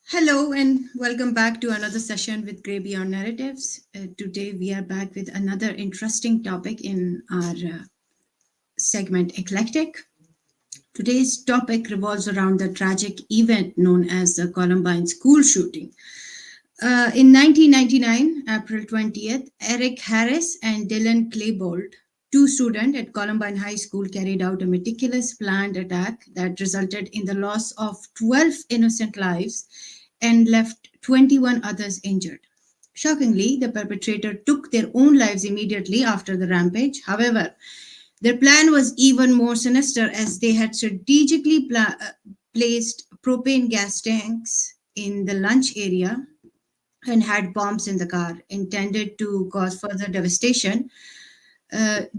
Hello and welcome back to another session with Grey Beyond Narratives. Today we are back with another interesting topic in our segment Eclectic. Today's topic revolves around the tragic event known as the Columbine School shooting. In 1999, April 20th, Eric Harris and Dylan Klebold, two students at Columbine High School, carried out a meticulous planned attack that resulted in the loss of 12 innocent lives and left 21 others injured. Shockingly, the perpetrator took their own lives immediately after the rampage. However, their plan was even more sinister as they had strategically placed propane gas tanks in the lunch area and had bombs in the car intended to cause further devastation.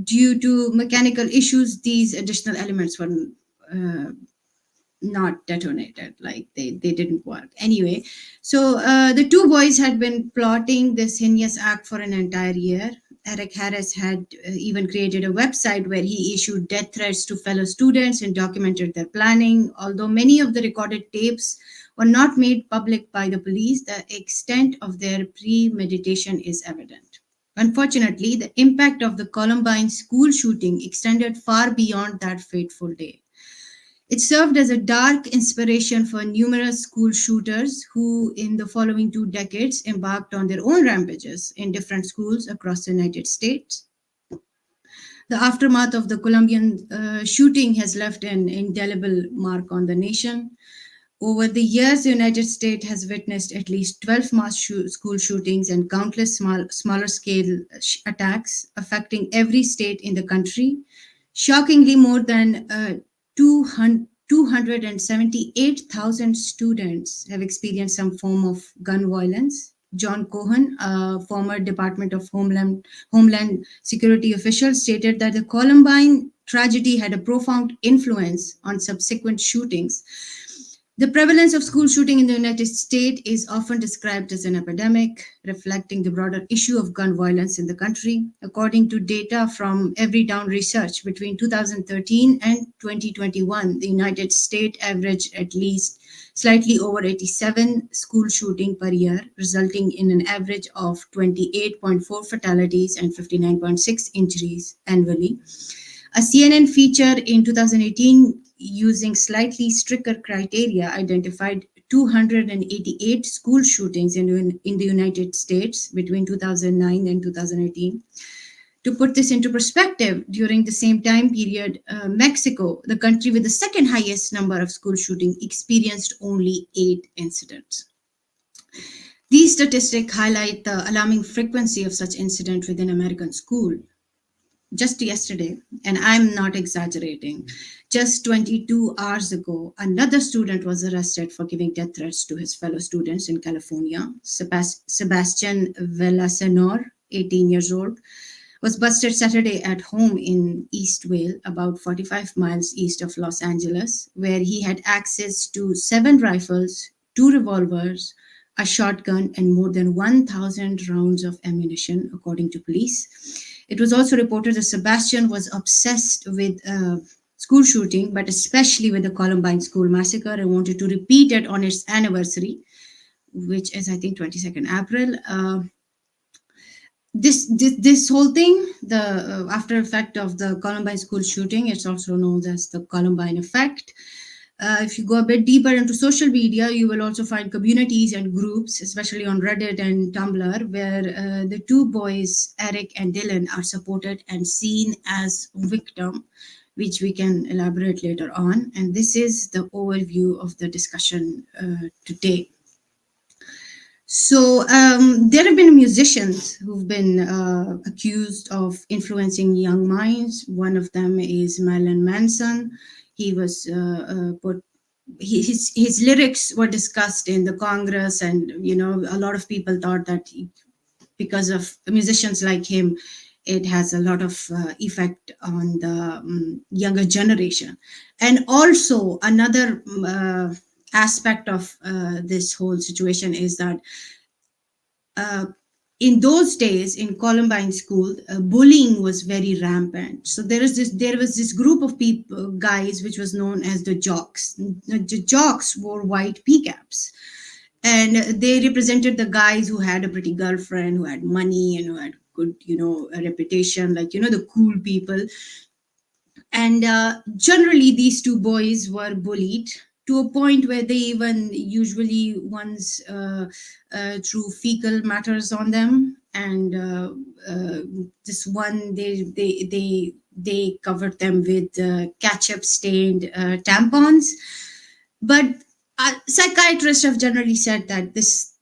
Due to mechanical issues, these additional elements were uh, not detonated, like they didn't work anyway. So the two boys had been plotting this heinous act for an entire year. Eric Harris had even created a website where he issued death threats to fellow students and documented their planning. Although many of the recorded tapes were not made public by the police, the extent of their premeditation is evident. Unfortunately, the impact of the Columbine school shooting extended far beyond that fateful day. It served as a dark inspiration for numerous school shooters who, in the following 2 decades, embarked on their own rampages in different schools across the United States. The aftermath of the Colombian shooting has left an indelible mark on the nation. Over the years, the United States has witnessed at least 12 school shootings and countless smaller scale attacks affecting every state in the country. Shockingly, more than 278,000 students have experienced some form of gun violence. John Cohen, a former Department of Homeland Security official, stated that the Columbine tragedy had a profound influence on subsequent shootings. The prevalence of school shooting in the United States is often described as an epidemic, reflecting the broader issue of gun violence in the country. According to data from Every Down Research, between 2013 and 2021, the United States averaged at least slightly over 87 school shootings per year, resulting in an average of 28.4 fatalities and 59.6 injuries annually. A CNN feature in 2018 using slightly stricter criteria identified 288 school shootings in the United States between 2009 and 2018. To put this into perspective, during the same time period, Mexico, the country with the second highest number of school shootings, experienced only 8 incidents. These statistics highlight the alarming frequency of such incidents within American school. Just yesterday, and I'm not exaggerating, just 22 hours ago, another student was arrested for giving death threats to his fellow students in California. Sebastian Villasenor, 18 years old, was busted Saturday at home in East Vale, about 45 miles east of Los Angeles, where he had access to 7 rifles, 2 revolvers, a shotgun, and more than 1,000 rounds of ammunition, according to police. It was also reported that Sebastian was obsessed with school shooting, but especially with the Columbine School massacre, and wanted to repeat it on its anniversary, which is, I think, 22nd April. This whole thing, the after effect of the Columbine School shooting, it's also known as the Columbine effect. If you go a bit deeper into social media, you will also find communities and groups, especially on Reddit and Tumblr, where the two boys, Eric and Dylan, are supported and seen as victim, which we can elaborate later on. And this is the overview of the discussion today. So there have been musicians who've been accused of influencing young minds. One of them is Marilyn Manson. He was his lyrics were discussed in the Congress, and a lot of people thought that because of musicians like him, it has a lot of effect on the younger generation. And also another aspect of this whole situation is that in those days in Columbine School, bullying was very rampant. So there was this group of people, guys, which was known as the jocks. The jocks wore white pea caps, and they represented the guys who had a pretty girlfriend, who had money, and who had good, a reputation, like, the cool people. And generally these two boys were bullied to a point where they even usually once threw fecal matters on them. And uh, this one, they covered them with ketchup stained tampons. But psychiatrists have generally said that this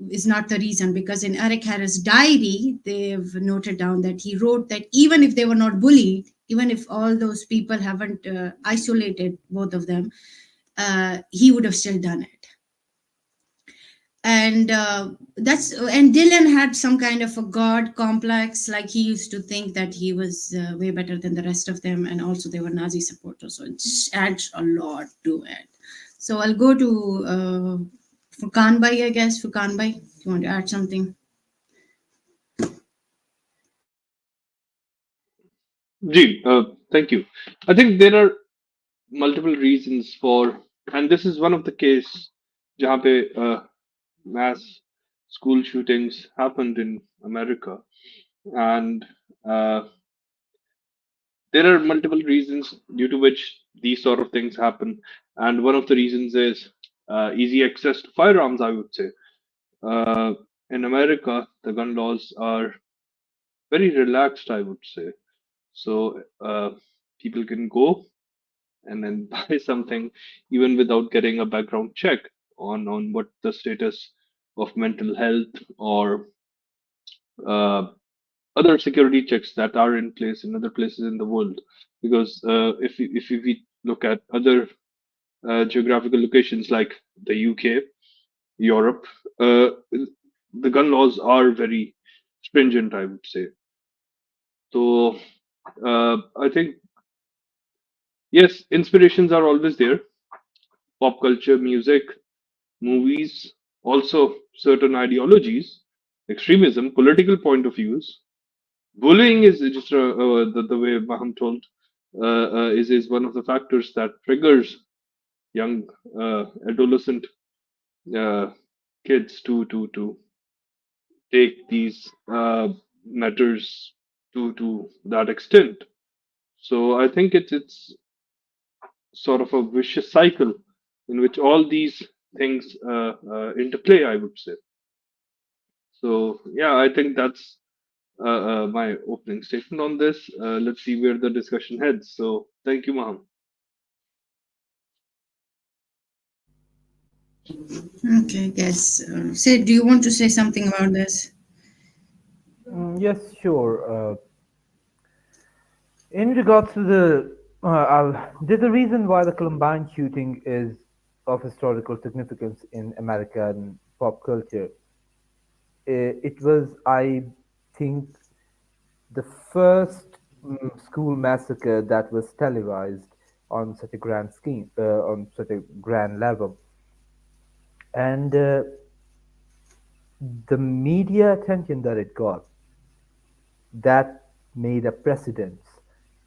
is not the reason, because in Eric Harris' diary, they've noted down that he wrote that even if they were not bullied, even if all those people haven't isolated both of them, he would have still done it. And Dylan had some kind of a god complex, like he used to think that he was way better than the rest of them, and also they were Nazi supporters, so it just adds a lot to it. So I'll go to Furkan Bhai, I guess. Furkan Bhai, you want to add something? Ji, thank you. I think there are multiple reasons for, and this is one of the case जहाँ पे mass school shootings happened in America, and uh, there are multiple reasons due to which these sort of things happen. And one of the reasons is easy access to firearms, I would say. Uh, in America, the gun laws are very relaxed, I would say. So people can go and then buy something even without getting a background check on what the status of mental health or uh, other security checks that are in place in other places in the world. Because if we look at other geographical locations like the UK, Europe, the gun laws are very stringent, I would say. So I think yes, inspirations are always there. Pop culture, music, movies, also certain ideologies, extremism, political point of views. Bullying is just the way Maham told is one of the factors that triggers young adolescent uh, kids to take these matters to that extent. So I think it's sort of a vicious cycle in which all these things interplay, I would say. So yeah, I think that's my opening statement on this. Let's see where the discussion heads. So thank you, Maham. Okay, guess. Say, do you want to say something about this? Yes, sure. In regards to there's a reason why the Columbine shooting is of historical significance in American pop culture. It was, I think, the first school massacre that was televised on such a grand scheme, on such a grand level, and the media attention that it got, that made a precedence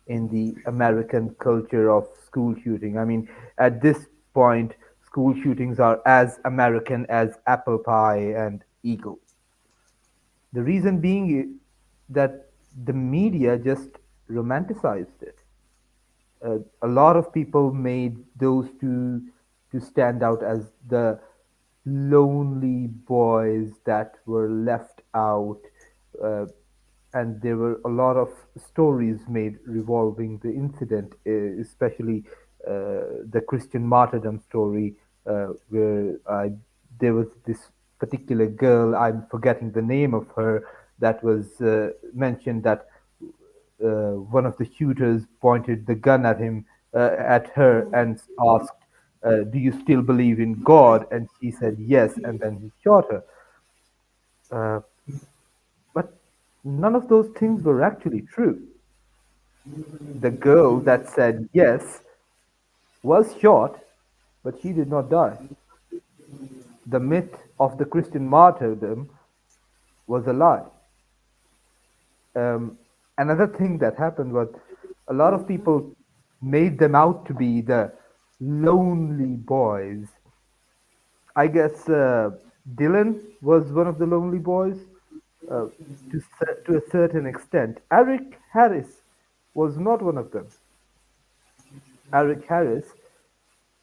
in the American culture of school shooting. I mean, at this point, school shootings are as American as apple pie and eagle. The reason being that the media just romanticized it. A lot of people made those two to stand out as the lonely boys that were left out, uh, and there were a lot of stories made revolving the incident, especially the Christian martyrdom story, where there was this particular girl, I'm forgetting the name of her, that was mentioned that one of the shooters pointed the gun at him, at her, and asked, "Do you still believe in God?" And she said yes, and then he shot her. Uh, but none of those things were actually true. The girl that said yes was shot, but she did not die. The myth of the Christian martyrdom was a lie. Um, Another thing that happened was a lot of people made them out to be the lonely boys. I guess Dylan was one of the lonely boys uh, to a certain extent. Eric Harris was not one of them. Eric Harris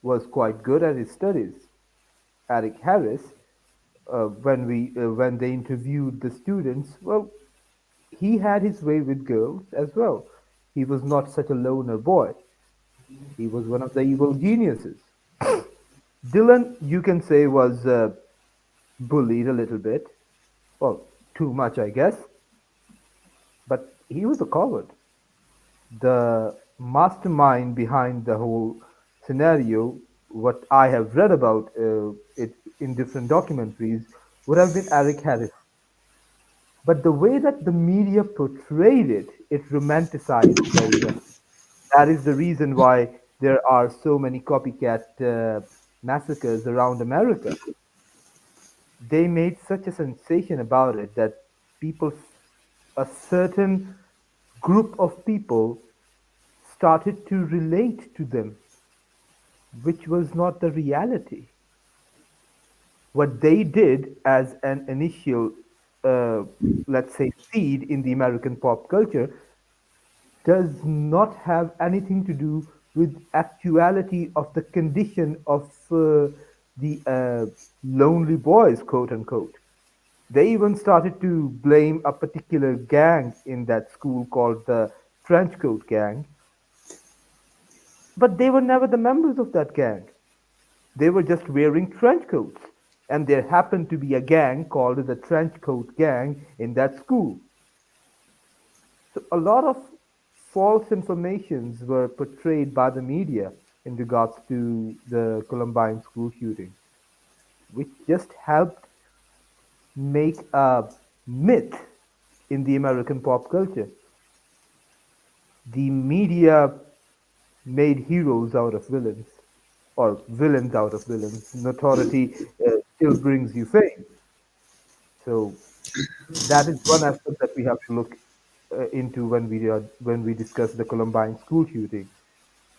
was quite good at his studies. Eric Harris, when they interviewed the students, well, he had his way with girls as well. He was not such a loner boy. He was one of the evil geniuses. Dylan, you can say, was bullied a little bit. Well, too much, I guess. But he was a coward. The mastermind behind the whole scenario, what I have read about it in different documentaries, would have been Eric Harris. But the way that the media portrayed it, it romanticized very well. That is the reason why there are so many copycat massacres around America. They made such a sensation about it that people, a certain group of people, started to relate to them, which was not the reality. What they did as an initial, uh, let's say, seed in the American pop culture does not have anything to do with actuality of the condition of the lonely boys, quote unquote. They even started to blame a particular gang in that school called the Trenchcoat Gang, but they were never the members of that gang. They were just wearing trench coats, and there happened to be a gang called the Trenchcoat Gang in that school. So a lot of false informations were portrayed by the media in regards to the Columbine school shooting, which just helped make a myth in the American pop culture. The media made heroes out of villains, or villains out of villains. Notoriety still brings you fame. So that is one aspect that we have to look into when we discuss the Columbine school shooting.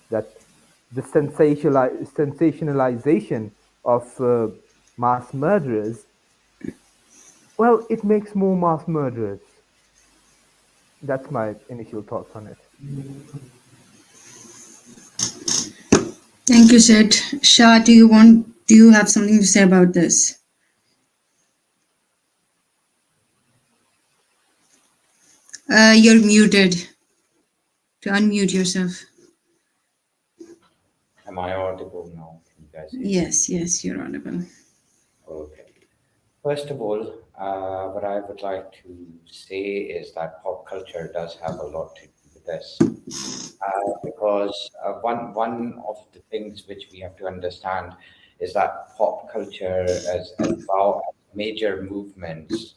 That the sensationalization of mass murderers, well, it makes more mass murderers. That's my initial thoughts on it. Thank you, Sid. Shah, do you have something to say about this? You're muted. To unmute yourself. Am I audible now? Can you guys hear me? Yes, yes, you're audible. Okay. First of all, what I would like to say is that pop culture does have a lot to do with this. Because one of the things which we have to understand is that pop culture, as well as major movements,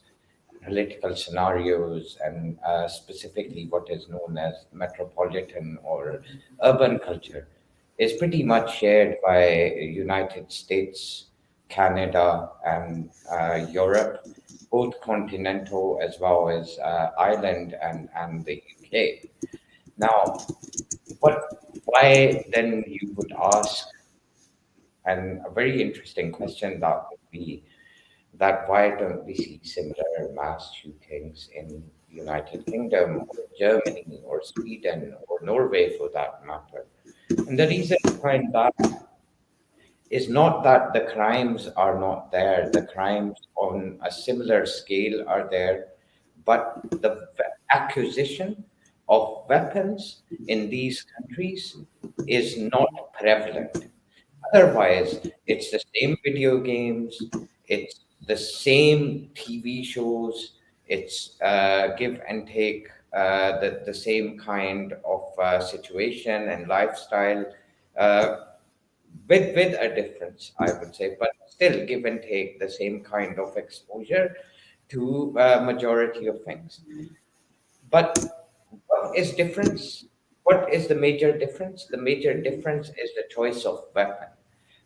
political scenarios, and specifically what is known as metropolitan or urban culture, is pretty much shared by United States, Canada, and Europe, both continental as well as Ireland and the UK. Now, why then you would ask, and a very interesting question that would be that why don't we see similar mass shootings in United Kingdom or Germany or Sweden or Norway for that matter? And the reason behind that is not that the crimes are not there, the crimes on a similar scale are there, but the acquisition of weapons in these countries is not prevalent. Otherwise, it's the same video games, it's the same TV shows, it's give and take, the same kind of situation and lifestyle. Uh, with a difference, I would say, but still give and take the same kind of exposure to majority of things. But what is difference? What is the major difference? The major difference is the choice of weapon.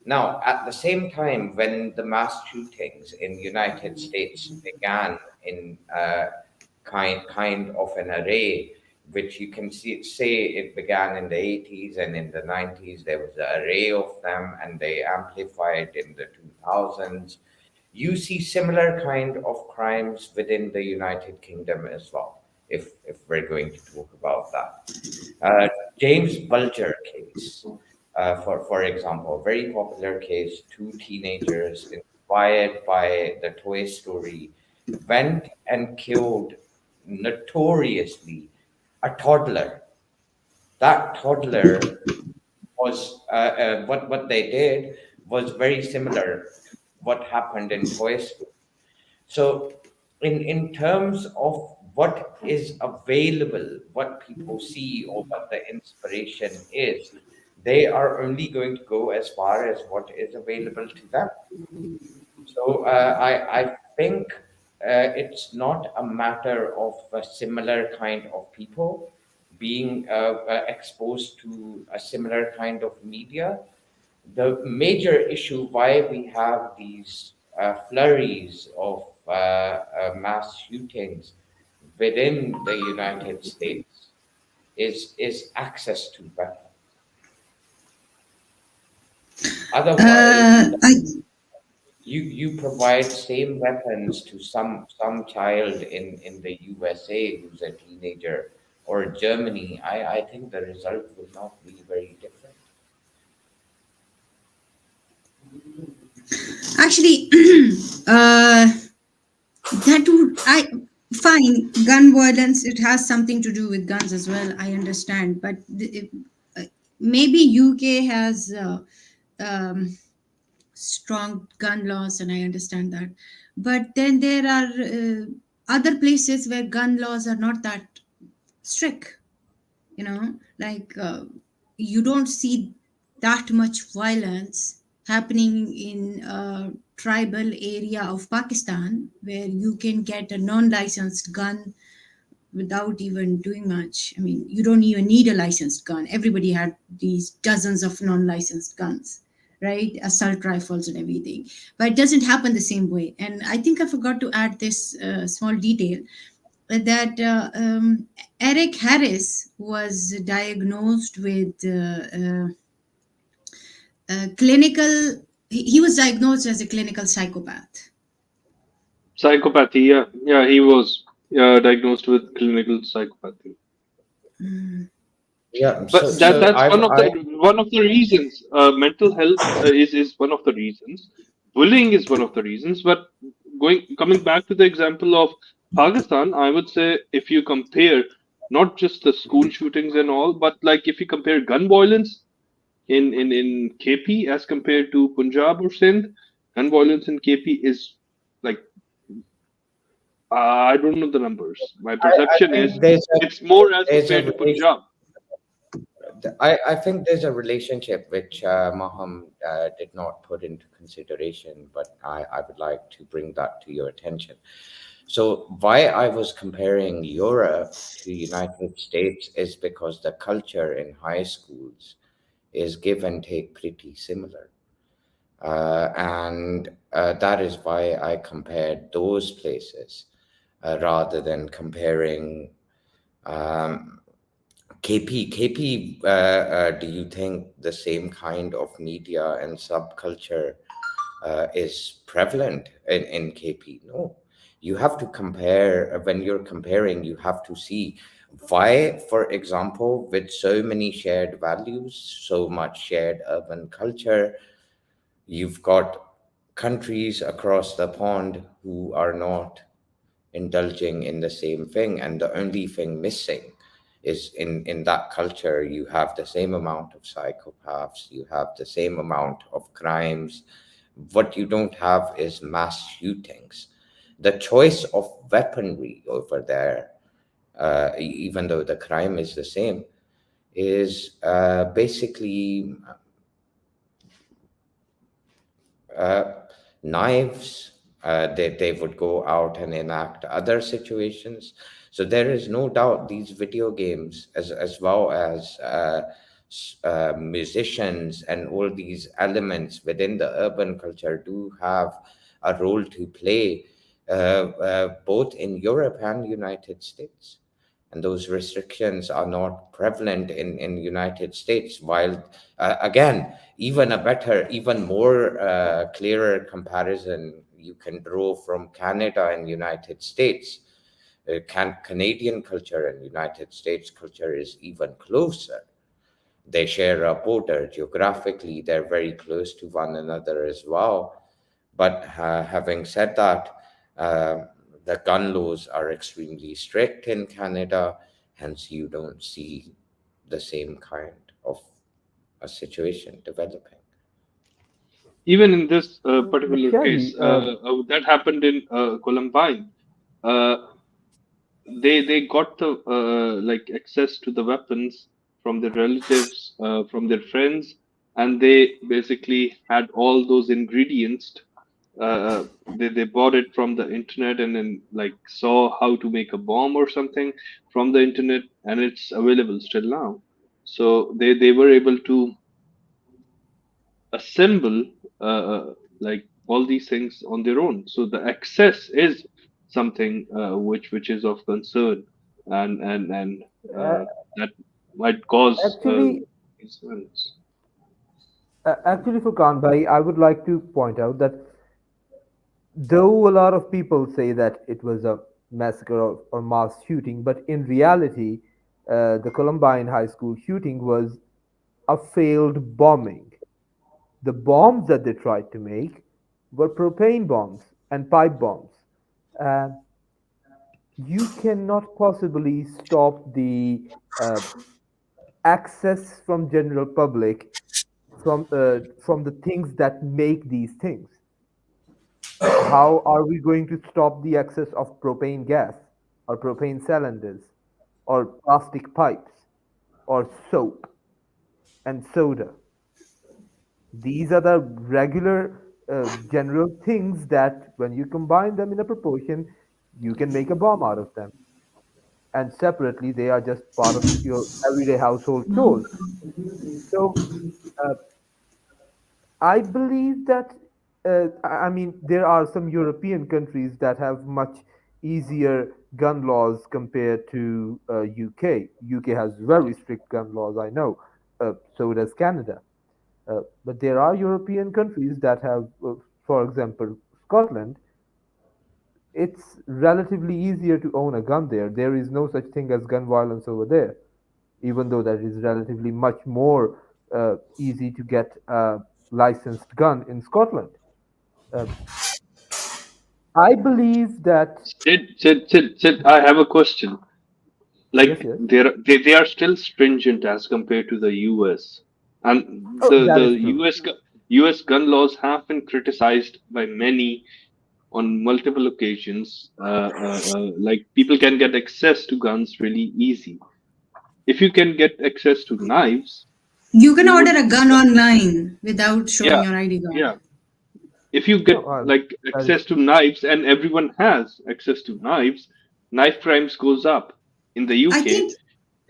Now, at the same time, when the mass shootings in United States began in kind of an array, which you can say it began in the 80s and in the 90s, there was an array of them, and they amplified in the 2000s. You see similar kind of crimes within the United Kingdom as well, if we're going to talk about that. Uh, James Bulger case, for example, very popular case. Two teenagers inspired by the Toy Story went and killed notoriously a toddler. That toddler was what they did was very similar to what happened in Toy Story. So, in terms of what is available, what people see, or what the inspiration is, they are only going to go as far as what is available to them. So, I think it's not a matter of a similar kind of people being exposed to a similar kind of media. The major issue why we have these flurries of mass shootings within the United States is access to weapons. Otherwise, I you provide same weapons to some child in the USA who's a teenager or Germany. I think the result will not be very different. actually, uh, that would I fine gun violence. It has something to do with guns as well. I understand, but maybe UK has strong gun laws, and I understand that. But then there are other places where gun laws are not that strict. Like you don't see that much violence happening in a tribal area of Pakistan where you can get a non-licensed gun without even doing much. I mean, you don't even need a licensed gun. Everybody had these dozens of non-licensed guns, right? Assault rifles and everything. But it doesn't happen the same way. And I think I forgot to add this small detail that Eric Harris was diagnosed with clinical. He was diagnosed as a clinical psychopath. Psychopathy, yeah, yeah, he was diagnosed with clinical psychopathy. Mm. Yeah, But so that's I've I one of the reasons. Mental health is one of the reasons. Bullying is one of the reasons. But coming back to the example of Pakistan, I would say if you compare not just the school shootings and all, but like if you compare gun violence in KP as compared to Punjab or Sindh, gun violence in KP is like I don't know the numbers. My I perception is think it's more as there's a compared to relation. Punjab. I think there's a relationship which Maham did not put into consideration, but I would like to bring that to your attention. So why I was comparing Europe to United States is because the culture in high schools is give and take pretty similar. And that is why I compared those places rather than comparing um, KP. Do you think the same kind of media and subculture is prevalent in KP? No. You have to compare, when you're comparing, you have to see why, for example, with so many shared values, so much shared urban culture, you've got countries across the pond who are not indulging in the same thing, and the only thing missing is in that culture you have the same amount of psychopaths, you have the same amount of crimes. What you don't have is mass shootings. The choice of weaponry over there, even though the crime is the same, is basically uh, knives. They would go out and enact other situations. So there is no doubt these video games, as well as musicians and all these elements within the urban culture, do have a role to play, both in Europe and United States. And those restrictions are not prevalent in United States. While again, even a better, even more clearer comparison, you can draw from Canada and United States. Canadian culture and United States culture is even closer. They share a border geographically, they're very close to one another as well. But having said that, the gun laws are extremely strict in Canada, hence, you don't see the same kind of a situation developing. Even in this particular Shadi, case, that happened in Columbine. Uh, they got the like access to the weapons from their relatives, from their friends, and they basically had all those ingredients. They bought it from the internet and then like saw how to make a bomb or something from the internet, and it's available still now. So they were able to assemble like all these things on their own. So the access is something which is of concern, and uh, that might cause actually, concerns. actually, Furkan bhai, I would like to point out that though a lot of people say that it was a massacre or mass shooting, but in reality, the Columbine High School shooting was a failed bombing. The bombs that they tried to make were propane bombs and pipe bombs. Uh, you cannot possibly stop the uh, access from general public from the things that make these things. How are we going to stop the access of propane gas or propane cylinders or plastic pipes or soap and soda? These are the regular general things that when you combine them in a proportion, you can make a bomb out of them. And separately, they are just part of your everyday household chores. So uh, I believe that, I mean, there are some European countries that have much easier gun laws compared to UK. UK has very strict gun laws, I know. So does Canada. But there are European countries that have, for example, Scotland. It's relatively easier to own a gun there. There is no such thing as gun violence over there, even though that is relatively much more easy to get a licensed gun in Scotland. Uh, I believe that, Sid, I have a question. yes, Like yes. they are still stringent as compared to the US, and Oh, the that is true. US gun laws have been criticized by many on multiple occasions. Like people can get access to guns really easy. If you can get access to knives, You can you order would, a gun online without showing yeah, your ID card. yeah. If you get No, like that is access to knives and everyone has access to knives, knife crimes goes up. In the I UK, think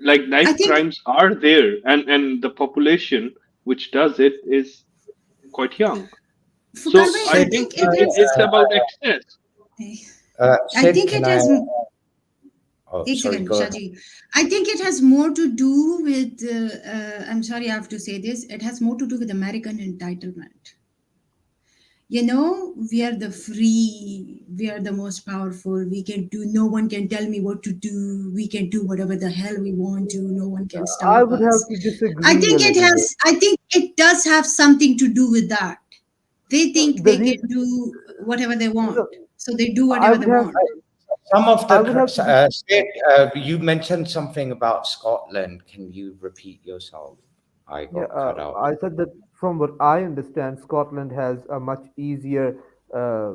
like I knife think crimes are there, and the population which does it is quite young. Furkan So bhai, I I Sid, think think it it's is. about access. I Sid, think can it I? has. Oh, Eight sorry, seconds, go ahead. Shaji. I think it has more to do with. I'm sorry, I have to say this. It has more to do with American entitlement. We are the free. We are the most powerful. We can do. No one can tell me what to do. We can do whatever the hell we want to. No one can I stop would have us. to I disagree a think it little bit. has. I think it does have something to do with that. They No, think the they reason, can do whatever they no, want, so they do I whatever they would have, want. Some of I would have to Sid, you mentioned something about Scotland. Can you repeat yourself? I Yeah, got cut out. I said that from what I understand, Scotland has a much easier uh,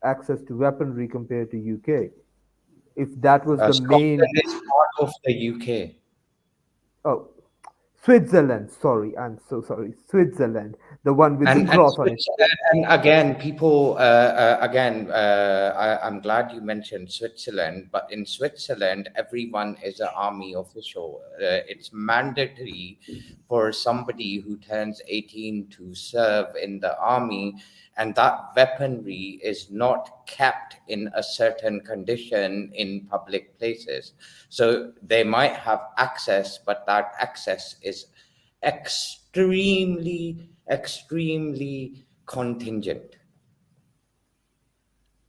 access to weaponry compared to UK. If that was the main, Scotland is part of the UK. oh, Switzerland. Sorry, I'm so sorry. Switzerland, the one with the And cross on it. And again, people again, I'm glad you mentioned Switzerland, but in Switzerland, everyone is an army official. It's mandatory for somebody who turns 18 to serve in the army, and that weaponry is not kept in a certain condition in public places. So they might have access, but that access is extremely contingent.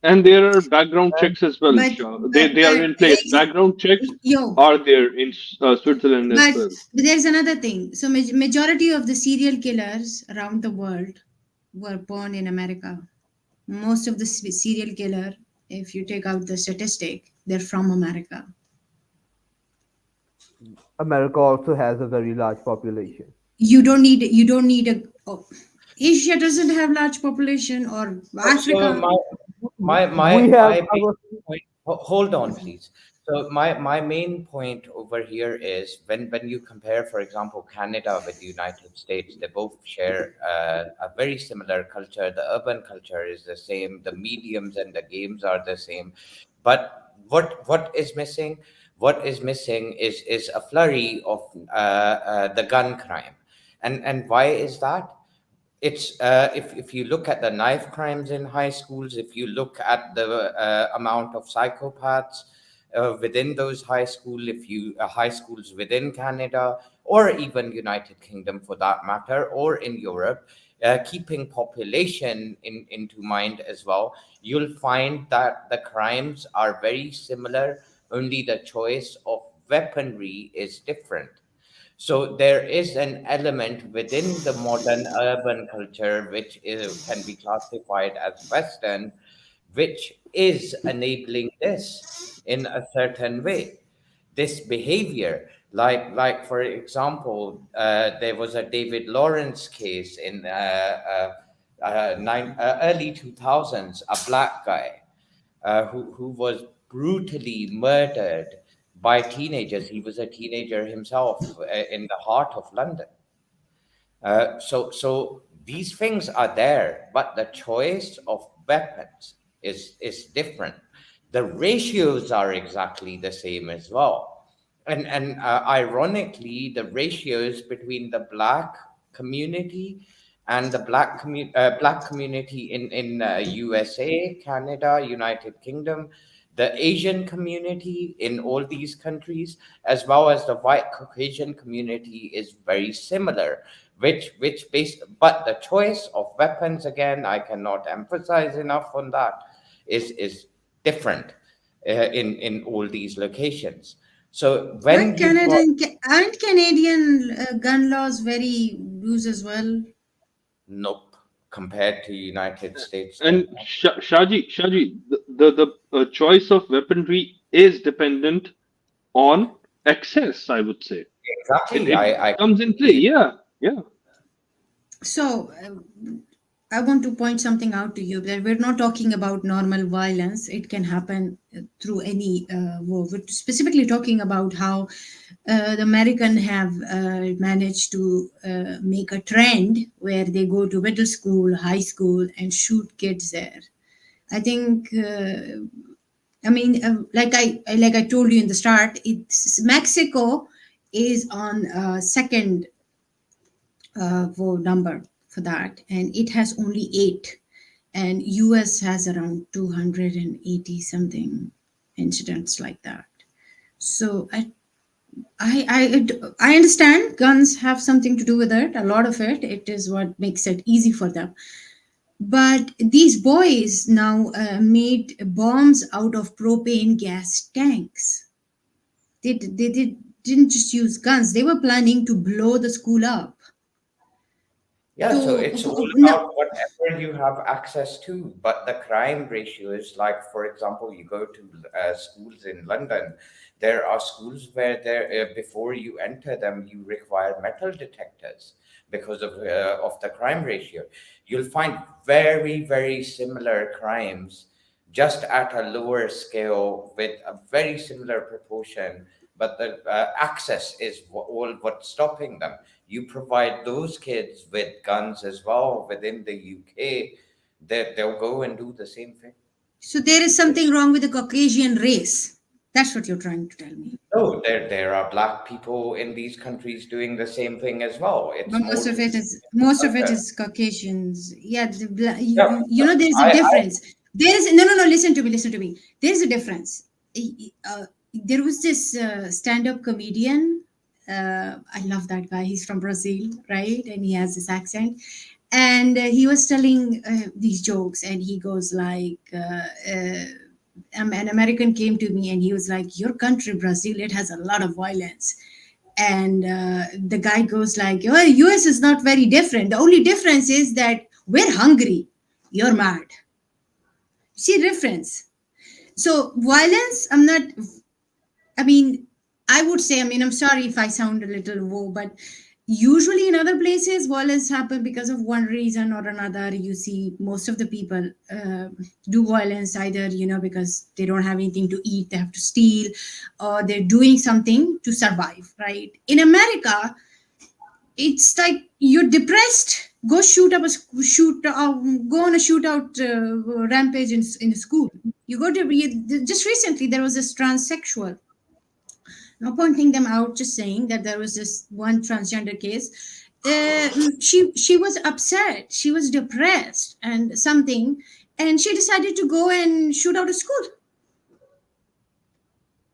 And there are background And checks as well, but Shah. but They are in place. Background checks yo, are there in Switzerland as but well. there's another thing. So majority of the serial killers around the world were born in America. Most of the serial killer, if you take out the statistic, they're from America. America also has a very large population. You don't need a oh, Asia doesn't have large population, or So Africa. We have my main our point. Hold on, please. So my main point over here is when you compare, for example, Canada with the United States, they both share a very similar culture. The urban culture is the same. The mediums and the games are the same, but what is missing? What is missing is a flurry of the gun crime, and why is that? It's if you look at the knife crimes in high schools, if you look at the amount of psychopaths within those high school, if you high schools within Canada or even United Kingdom for that matter, or in Europe, keeping population into mind as well, you'll find that the crimes are very similar. Only the choice of weaponry is different. So there is an element within the modern urban culture which can be classified as Western, which is enabling this in a certain way. This behavior, like for example, there was a David Lawrence case in early 2000s, a black guy who was brutally murdered by teenagers. He was a teenager himself in the heart of London. So these things are there, but the choice of weapons is different. The ratios are exactly the same as well, and ironically, the ratios between the black community and the black community in USA, Canada, United Kingdom, the Asian community in all these countries, as well as the white Caucasian community, is very similar. Which base, but the choice of weapons, again, I cannot emphasize enough on that, is different in all these locations. So when you've got Aren't Canadian gun laws very loose as well? nope compared to United States, they're And not. Shaji, the choice of weaponry is dependent on access, I would say. Exactly, It I comes in play. completely Yeah, yeah. So, I want to point something out to you that we're not talking about normal violence. It can happen through any war. We're specifically talking about how the American have managed to make a trend where they go to middle school, high school, and shoot kids there. I think. I mean, like I told you in the start, it's Mexico is on second number for that, and it has only 8, and US has around 280 something incidents like that. So I understand guns have something to do with it. A lot of it is what makes it easy for them. But these boys now made bombs out of propane gas tanks. Didn't just use guns. They were planning to blow the school up. Yeah, so So it's all no, about whatever you have access to. But the crime ratio is like, for example, you go to schools in London. There are schools where there before you enter them, you require metal detectors because of the crime ratio. You'll find very similar crimes, just at a lower scale with a very similar proportion. But the access is all what's stopping them. You provide those kids with guns as well within the UK, that they'll go and do the same thing. so there is something It's wrong with the Caucasian race. That's what you're trying to tell me. no, there are black people in these countries doing the same thing as well. It's But more to do with most of it culture. is Caucasians. Yeah, Yeah, there is a I difference. There is no. Listen to me. Listen to me. There is a difference. There was this stand-up comedian. I love that guy. He's from Brazil, right? And he has this accent. And he was telling these jokes, and he goes like, an American came to me and he was like, your country, Brazil, it has a lot of violence. And the guy goes like, oh, US is not very different. The only difference is that we're hungry, you're mad. See difference. So violence, I mean, I would say, I mean, I'm sorry if I sound a little woe, but usually in other places, violence happen because of one reason or another. You see, most of the people do violence either, because they don't have anything to eat, they have to steal, or they're doing something to survive, right? In America, it's like you're depressed. Go shoot up a go on a shootout rampage in a school. You go to just recently there was this transsexual, not pointing them out, just saying that there was this one transgender case. She was upset, she was depressed and something, and she decided to go and shoot out a school.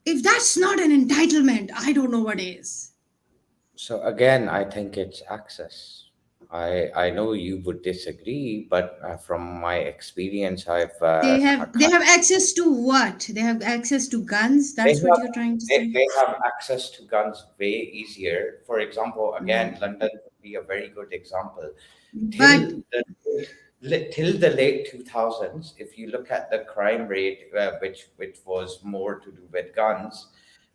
If that's not an entitlement, I don't know what is. So again, I think it's access. I know you would disagree, but from my experience, I've They have access to what? They have access to guns. they That's what have you're trying to they, say. they have access to guns way easier. For example, again, Right. London would be a very good example. But Till the late 2000s, if you look at the crime rate, which was more to do with guns,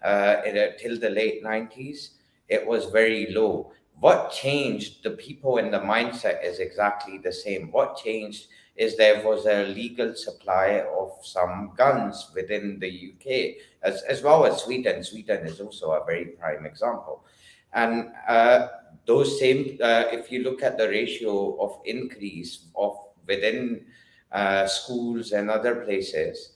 till the late 90s, it was very low. What changed? The people and the mindset is exactly the same. What changed is there was a legal supply of some guns within the UK, as well as Sweden. Sweden is also a very prime example. And those same, if you look at the ratio of increase of within schools and other places,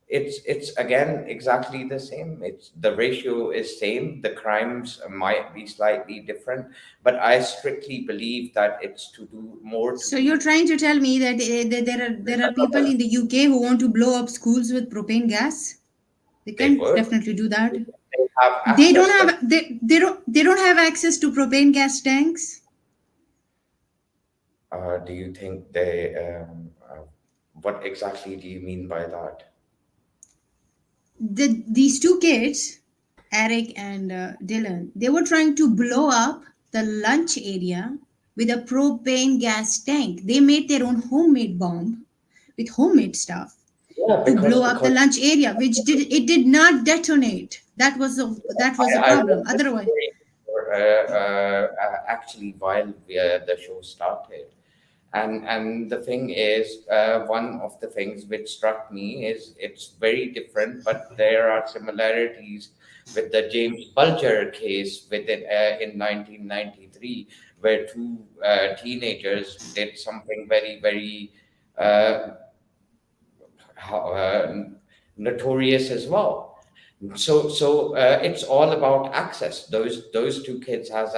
it's again exactly the same. It's the ratio is same. The crimes might be slightly different, but I strictly believe that it's to do more to so do. you're trying to tell me that there are people in the UK who want to blow up schools with propane gas? They They can would. definitely do that. They have They don't access. have access to propane gas tanks. Do you think they? What exactly do you mean by that? These two kids, Eric and Dylan, they were trying to blow up the lunch area with a propane gas tank. They made their own homemade bomb with homemade stuff Yeah, to blow up the because lunch area, which did not detonate. That was the I problem. was just Otherwise, actually while the show started, and the thing is, one of the things which struck me is it's very different, but there are similarities with the James Bulger case in 1993, where two teenagers did something very, very uh, notorious as well. So it's all about access. Those two kids had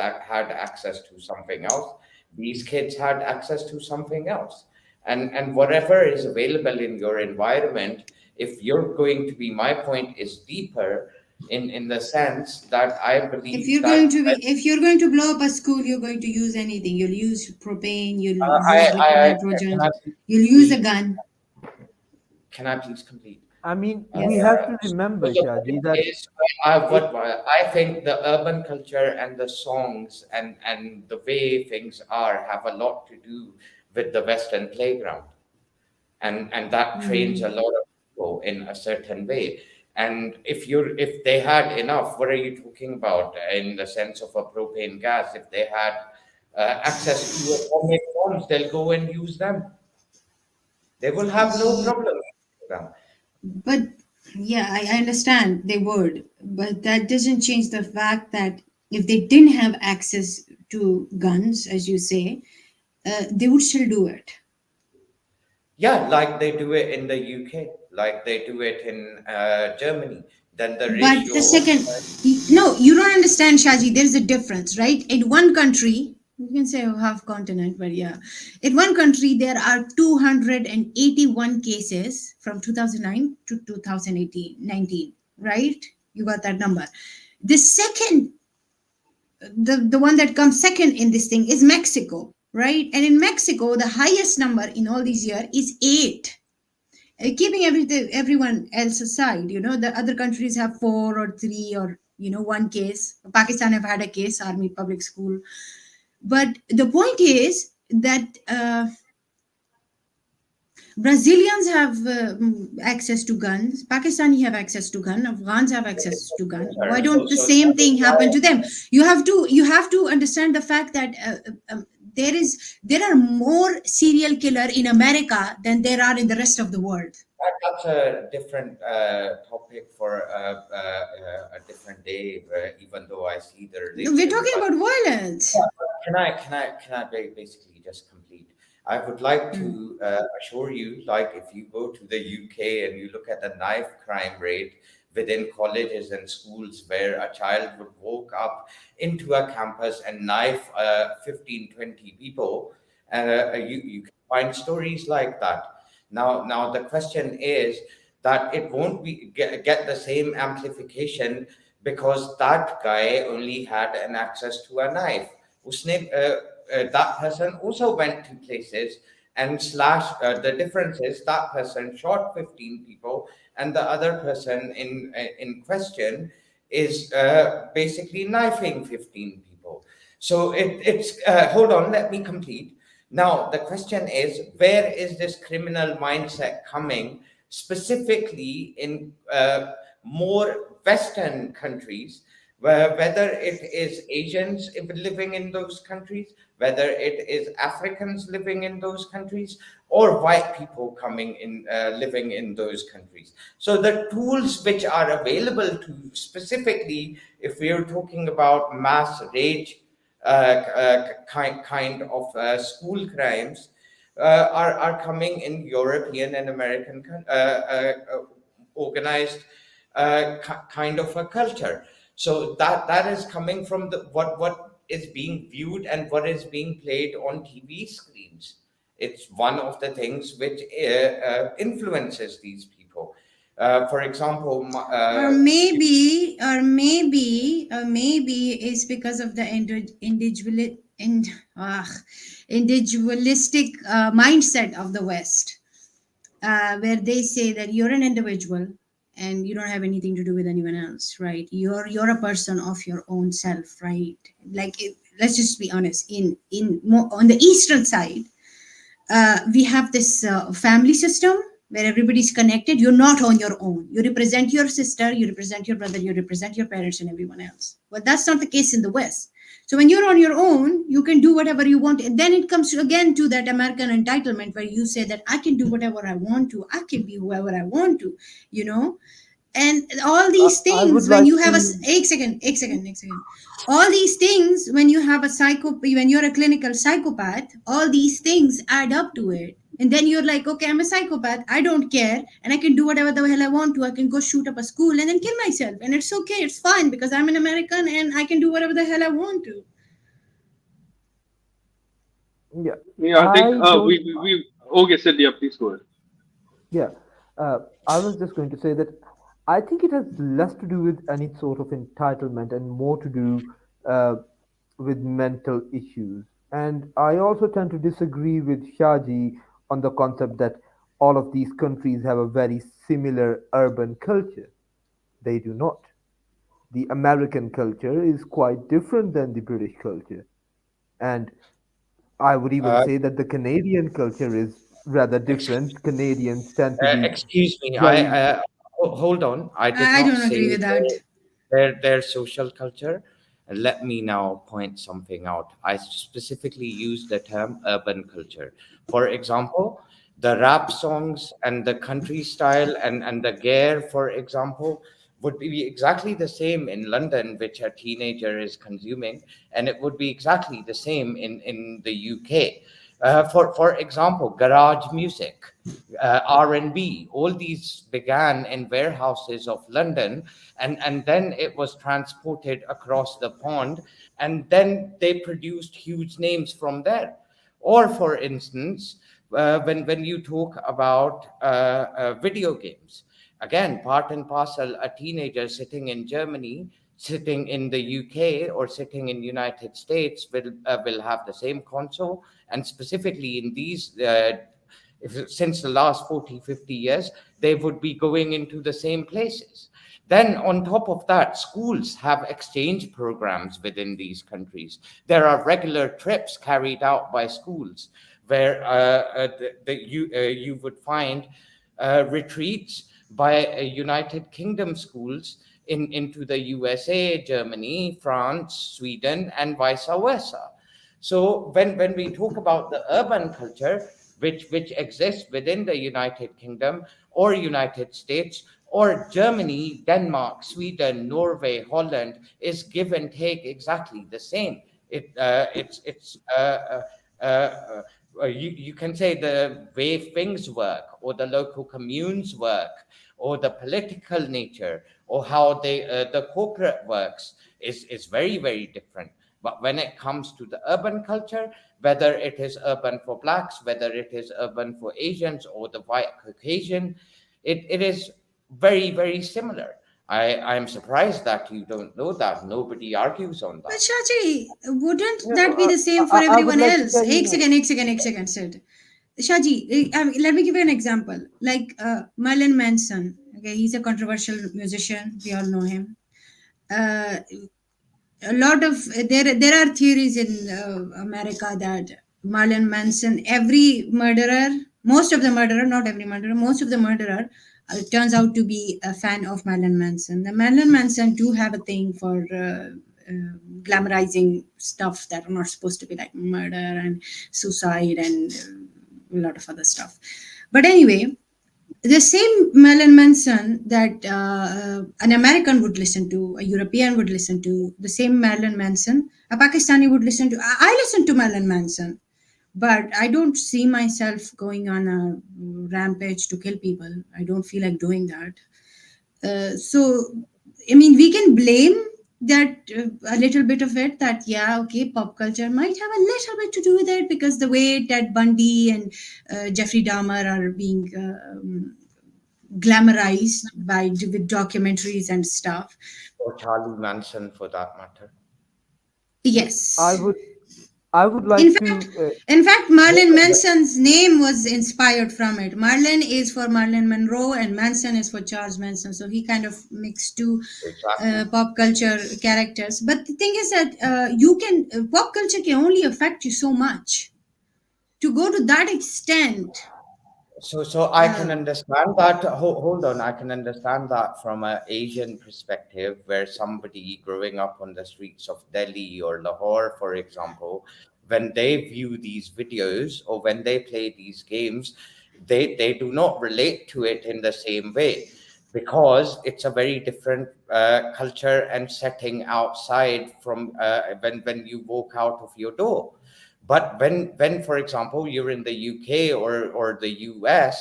access to something else. These kids had access to something else, and whatever is available in your environment. If you're going to be, my point is deeper in the sense that I believe that if you're going to blow up a school, you're going to use anything. You'll use propane. You'll use liquid I nitrogen. can I You'll use a please gun. can I please complete? I mean, we Yes. have to So remember, the Shaji, point that is, what I think the urban culture and the songs and the way things are have a lot to do with the Western playground, and that trains a Mm. lot of people in a certain way. And if they had enough, what are you talking about in the sense of a propane gas? If they had access to a homemade bombs, they'll go and use them. They will have no Ye- problem with them. But yeah, I understand they would, but that doesn't change the fact that if they didn't have access to guns, as you say, they would still do it. Yeah, like they do it in the UK, like they do it in Germany. Then the But the ratio of second, no, you don't understand, Shaji. There's a difference, right? In one country, you can say half continent, but yeah, in one country there are 281 cases from 2009 to 2018, 19, right? You got that number. The second, the one that comes second in this thing is Mexico. right? And in Mexico, the highest number in all these years is 8. Keeping everyone else aside, the other countries have 4 or 3 or one case. Pakistan have had a case, army public school. But the point is that Brazilians have access to guns. Pakistani have access to gun. Afghans have access to gun. Why So, don't the so that same is thing why happen to them? You have to understand the fact that there are more serial killer in America than there are in the rest of the world. that's a different topic for a different day. Even though I see the We're relation, talking but about violence. can I basically just complete? I would like Mm. to assure you, like if you go to the UK and you look at the knife crime rate within colleges and schools, where a child would walk up into a campus and knife 15, 20 people, you can find stories like that. Now the question is that it won't get the same amplification because that guy only had an access to a knife. That person also went to places and slashed. The difference is that person shot 15 people, and the other person in question is basically knifing 15 people. So it's hold on, let me complete. Now the question is, where is this criminal mindset coming, specifically in more Western countries, whether it is Asians living in those countries, whether it is Africans living in those countries, or white people coming in living in those countries. So the tools which are available to, specifically if we are talking about mass rage kind of school crimes, are coming in European and American organized kind of a culture. So that is coming from the what is being viewed and what is being played on TV screens. It's one of the things which influences these people. For example, Or maybe it's because of the individualistic mindset of the West, where they say that you're an individual and you don't have anything to do with anyone else, right? You're a person of your own self, right? Like, let's just be honest. In more on the eastern side, we have this family system where everybody's connected. You're not on your own. You represent your sister, you represent your brother, you represent your parents and everyone else. Well, that's not the case in the West. So when you're on your own, you can do whatever you want. And then it comes again to that American entitlement where you say that I can do whatever I want to, I can be whoever I want to, you know and all these I would things, when like you have a to. एक second, all these things, when you have when you're a clinical psychopath, all these things add up to it. And then you're like, okay, I'm a psychopath, I don't care, and I can do whatever the hell I want to. I can go shoot up a school and then kill myself, and it's okay, it's fine, because I'm an American and I can do whatever the hell I want to. Yeah, Yeah, I think I don't. we okay, Sid, yeah, please go ahead. Yeah, uh, I was just going to say that I think it has less to do with any sort of entitlement and more to do uh, with mental issues. And I also tend to disagree with Shaji on the concept that all of these countries have a very similar urban culture. They do not. The American culture is quite different than the British culture. And I would even uh, say that the Canadian culture is rather different. Canadians tend to be excuse me, very. hold on. I did I not don't agree say with that. their social culture. Let me now point something out. I specifically use the term urban culture. For example, the rap songs and the country style and the gear, for example, would be exactly the same in London, which a teenager is consuming, and it would be exactly the same in the UK. For example, garage music, R&B, all these began in warehouses of London, and then it was transported across the pond, and then they produced huge names from there. Or, for instance, when you talk about video games, again, part and parcel, a teenager sitting in Germany sitting in the UK or sitting in United States will have the same console, and specifically in these since the last 40, 50 years, they would be going into the same places. Then, on top of that, schools have exchange programs within these countries. There are regular trips carried out by schools where you would find retreats by United Kingdom schools into the USA, Germany, France, Sweden, and vice versa. So when we talk about the urban culture, which exists within the United Kingdom or United States or Germany, Denmark, Sweden, Norway, Holland, is give and take exactly the same. It's you can say the way things work, or the local communes work, or the political nature, or how the corporate works is very, very different. But when it comes to the urban culture, whether it is urban for blacks, whether it is urban for Asians or the white Caucasian, it is very, very similar. I'm surprised that you don't know that. Nobody argues on But that. Shaji, wouldn't Yeah, that be the same for I would everyone like to else? tell you. Ek second, Sid. Shaji, let me give you an example. Like Marilyn Manson. Okay, he's a controversial musician. We all know him. Uh, a lot of there are theories in America that Marilyn Manson, every murderer, most of the murderer, not every murderer, most of the murderer turns out to be a fan of Marilyn Manson. The Marilyn Manson do have a thing for glamorizing stuff that are not supposed to be, like murder and suicide and a lot of other stuff. But anyway, the same Marilyn Manson that an American would listen to, a European would listen to, the same Marilyn Manson, a Pakistani would listen to. I listen to Marilyn Manson, but I don't see myself going on a rampage to kill people. I don't feel like doing that. So, I mean, we can blame that a little bit of it, that yeah, okay, pop culture might have a little bit to do with it, because the way Ted Bundy and Jeffrey Dahmer are being glamorized by with documentaries and stuff. Or Charlie Manson, for that matter. Yes. I would In like fact, to. Marilyn Manson's name was inspired from it. Marilyn is for Marilyn Monroe, and Manson is for Charles Manson. So he kind of mixed two Exactly. pop culture characters. But the thing is that pop culture can only affect you so much. To go to that extent, So I can understand that. Hold on, I can understand that from an Asian perspective, where somebody growing up on the streets of Delhi or Lahore, for example, when they view these videos or when they play these games, they do not relate to it in the same way, because it's a very different culture and setting outside from when you walk out of your door. But when for example, you're in the UK or the US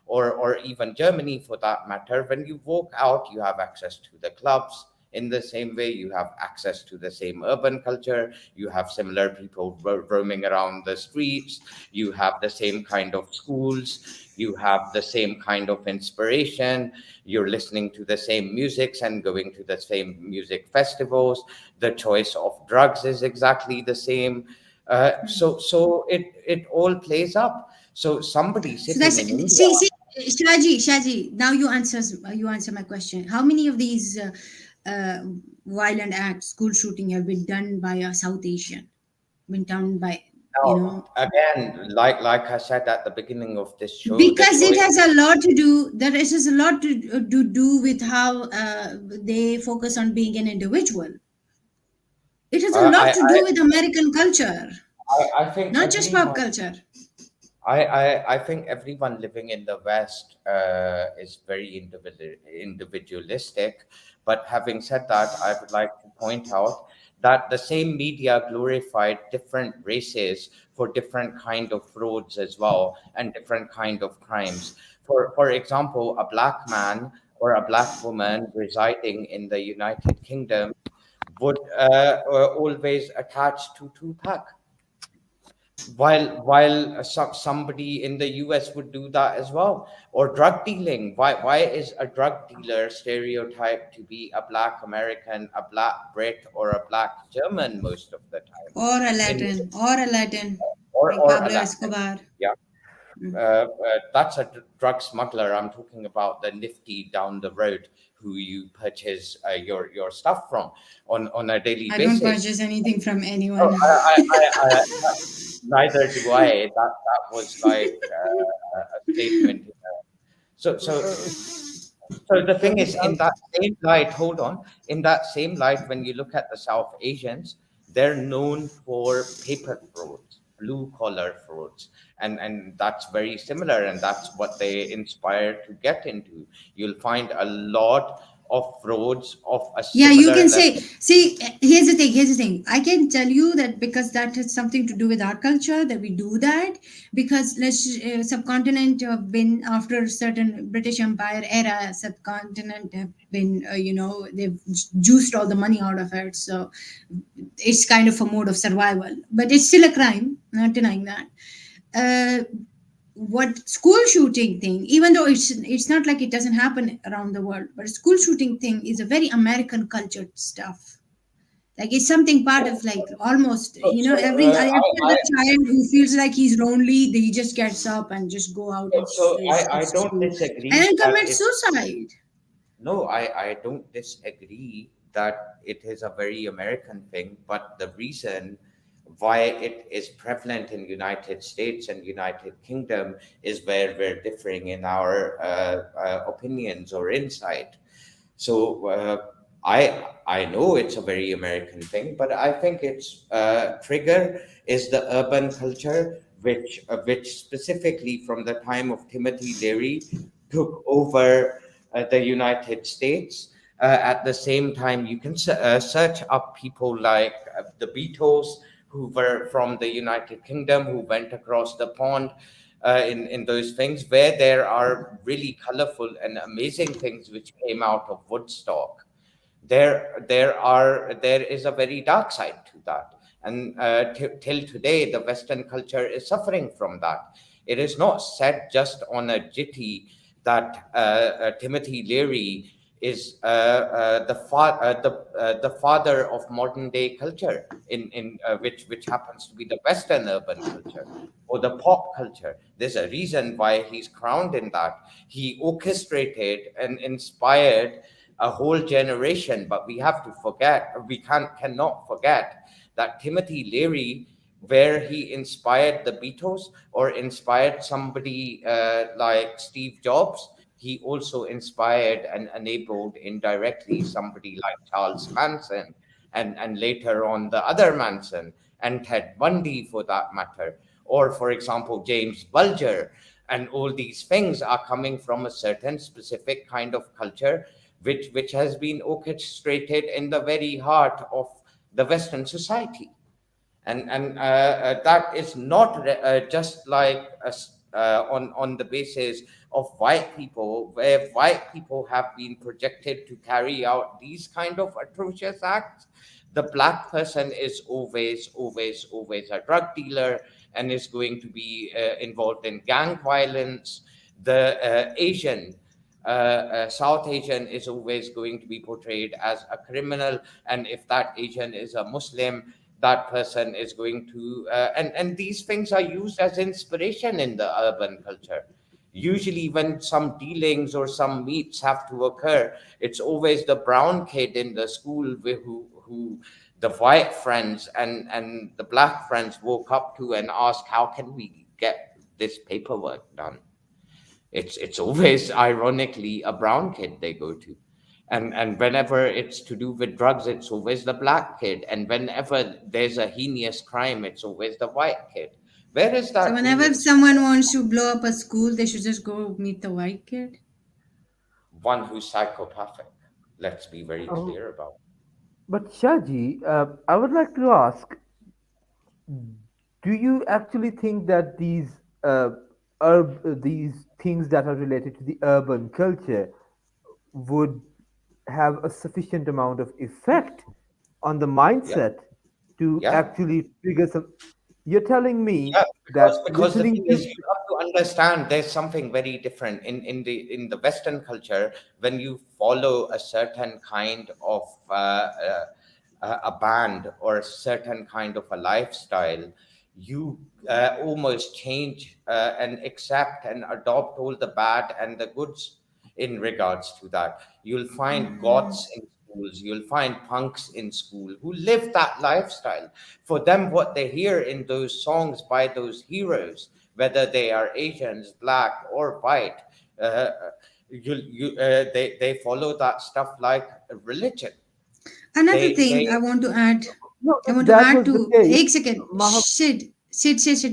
or even Germany for that matter, when you walk out, you have access to the clubs. In the same way, you have access to the same urban culture. You have similar people roaming around the streets. You have the same kind of schools. You have the same kind of inspiration. You're listening to the same musics and going to the same music festivals. The choice of drugs is exactly the same. So it all plays up. So somebody so sitting that's in India, see Shaji. Now you answer my question. How many of these uh, violent acts, school shooting, have been done by a South Asian? Been done by, you now know, again, like I said at the beginning of this show, the because it choice. has a lot to do. That it has a lot to do with how they focus on being an individual. It has a Uh, lot I, to do with American culture, I think not just pop everyone. culture. I think everyone living in the West is very individualistic. But having said that, I would like to point out that the same media glorified different races for different kind of frauds as well, and different kind of crimes. For example, a black man or a black woman residing in the United Kingdom would always attach to Tupac. while somebody in the US would do that as well. Or drug dealing. Why is a drug dealer stereotyped to be a black American, a black Brit, or a black German most of the time? In Or a Latin, like or a Pablo Latin. Escobar. Yeah. Mm. That's a drug smuggler. I'm talking about the nifty down the road who you purchase your stuff from on a daily I don't basis. purchase anything from Oh, anyone. neither do I. That was like a statement. So so Uh, so the thing Shaji, is, in that same light, hold on, in that same light, when you look at the South Asians, they're known for paper frauds, blue collar frauds. And that's very similar, and that's what they inspire to get into. You'll find a lot of frauds of a Yeah, you similar can say, level. see, here's the thing. I can tell you that because that has something to do with our culture that we do that because let's subcontinent have been after certain British Empire era, subcontinent have been, they've juiced all the money out of it. So it's kind of a mode of survival, but it's still a crime, not denying that. Uh, what school shooting thing, even though it's not like it doesn't happen around the world, but school shooting thing is a very American cultured stuff. Like it's something part of like almost every other child who feels like he's lonely, he just gets up and just go out and I don't school and disagree then that commit it's suicide. no, I don't disagree that it is a very American thing, but the reason why it is prevalent in United States and United Kingdom is where we're differing in our opinions or insight. So I know it's a very American thing, but I think its trigger is the urban culture, which specifically from the time of Timothy Leary took over the United States. At the same time, you can search up people like the Beatles, who were from the United Kingdom, who went across the pond. In those things where there are really colorful and amazing things which came out of Woodstock, there is a very dark side to that, and till today the Western culture is suffering from that. It is not said just on a jitty that Timothy Leary is the father of modern day culture, in which happens to be the Western urban culture or the pop culture. There's a reason why he's crowned in that. He orchestrated and inspired a whole generation. But we cannot forget that Timothy Leary, where he inspired the Beatles or inspired somebody like Steve Jobs, he also inspired and enabled indirectly somebody like Charles Manson, and later on the other Manson and Ted Bundy for that matter, or for example James Bulger. And all these things are coming from a certain specific kind of culture which has been orchestrated in the very heart of the Western society. And that is not just like on the basis of white people, where white people have been projected to carry out these kind of atrocious acts. The black person is always a drug dealer and is going to be involved in gang violence. The South Asian is always going to be portrayed as a criminal, and if that Asian is a Muslim, that person is going to and these things are used as inspiration in the urban culture. Usually when some dealings or some meets have to occur, it's always the brown kid in the school who the white friends and the black friends woke up to and asked, how can we get this paperwork done? It's always ironically a brown kid they go to. And whenever it's to do with drugs, it's always the black kid. And whenever there's a heinous crime, it's always the white kid. Where is So that whenever heinous someone wants to blow up a school, they should just go meet the white kid. one who's psychopathic? Let's be very oh, clear about but Shaji, I would like to ask, do you actually think that these things that are related to the urban culture would have a sufficient amount of effect on the it. Yeah, mindset to yeah. actually trigger some? You're telling me Yeah, that because the listening thing to. is, you have to understand there's something very different in the Western culture. When you follow a certain kind of a band or a certain kind of a lifestyle, you almost change and accept and adopt all the bad and the goods in regards to that. You'll find goths in schools, you'll find punks in school who live that lifestyle. For them, what they hear in those songs by those heroes, whether they are Asians, black, or white, uh, they follow that stuff like a religion. Another They thing I want to add, No, I if want to that add was the to, case, एक second, Maha, Sid,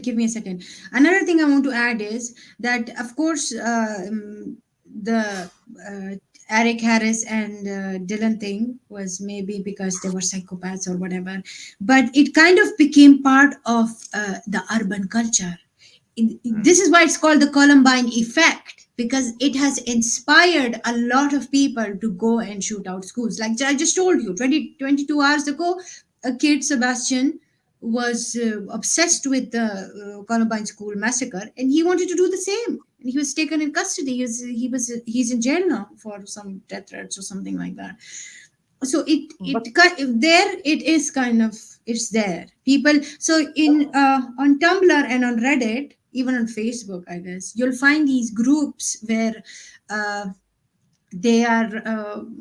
give me a second. Another thing I want to add is that, of course, the uh, Eric Harris and Dylan thing was maybe because they were psychopaths or whatever, but it kind of became part of the urban culture. This is why it's called the Columbine effect, because it has inspired a lot of people to go and shoot out schools. Like I just told you, 22 hours ago, a kid, Sebastian, was obsessed with the Columbine School massacre, and he wanted to do the same. And he was taken in custody. He's in jail now for some death threats or something like that. So but there it is, kind of, it's there, people. So in on Tumblr and on Reddit, even on Facebook, I guess you'll find these groups where uh, they are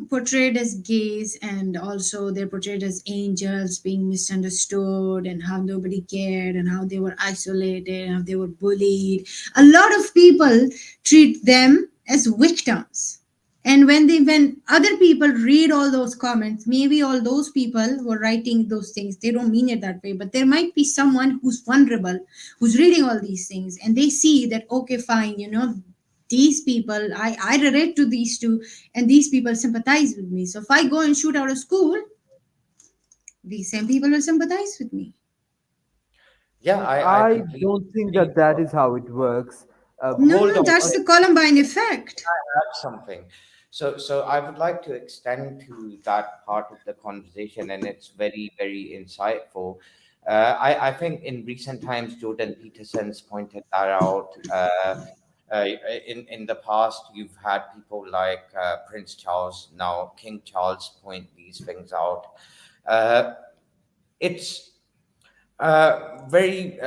portrayed as gays, and also they're portrayed as angels being misunderstood, and how nobody cared, and how they were isolated, and how they were bullied. A lot of people treat them as victims, and when other people read all those comments, maybe all those people who are writing those things, they don't mean it that way, but there might be someone who's vulnerable, who's reading all these things, and they see that, okay, fine, these people, I relate to these two, and these people sympathize with me. So if I go and shoot out a school, these same people will sympathize with me. Yeah, but I I completely don't think agree. that that is how it works. No, Hold no, on, that's the Columbine effect. add something. So I would like to extend to that part of the conversation, and it's very, very insightful. I think in recent times, Jordan Peterson's pointed that out. Uh, in the past, you've had people like Prince Charles, now King Charles, point these things out. Uh, it's very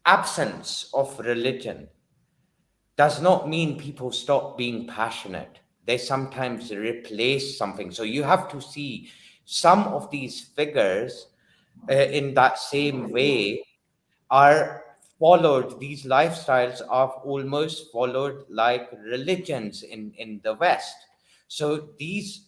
absence of religion does not mean people stop being passionate. They sometimes replace something. So you have to see some of these figures in that same way are followed, these lifestyles are almost followed like religions in the West. So these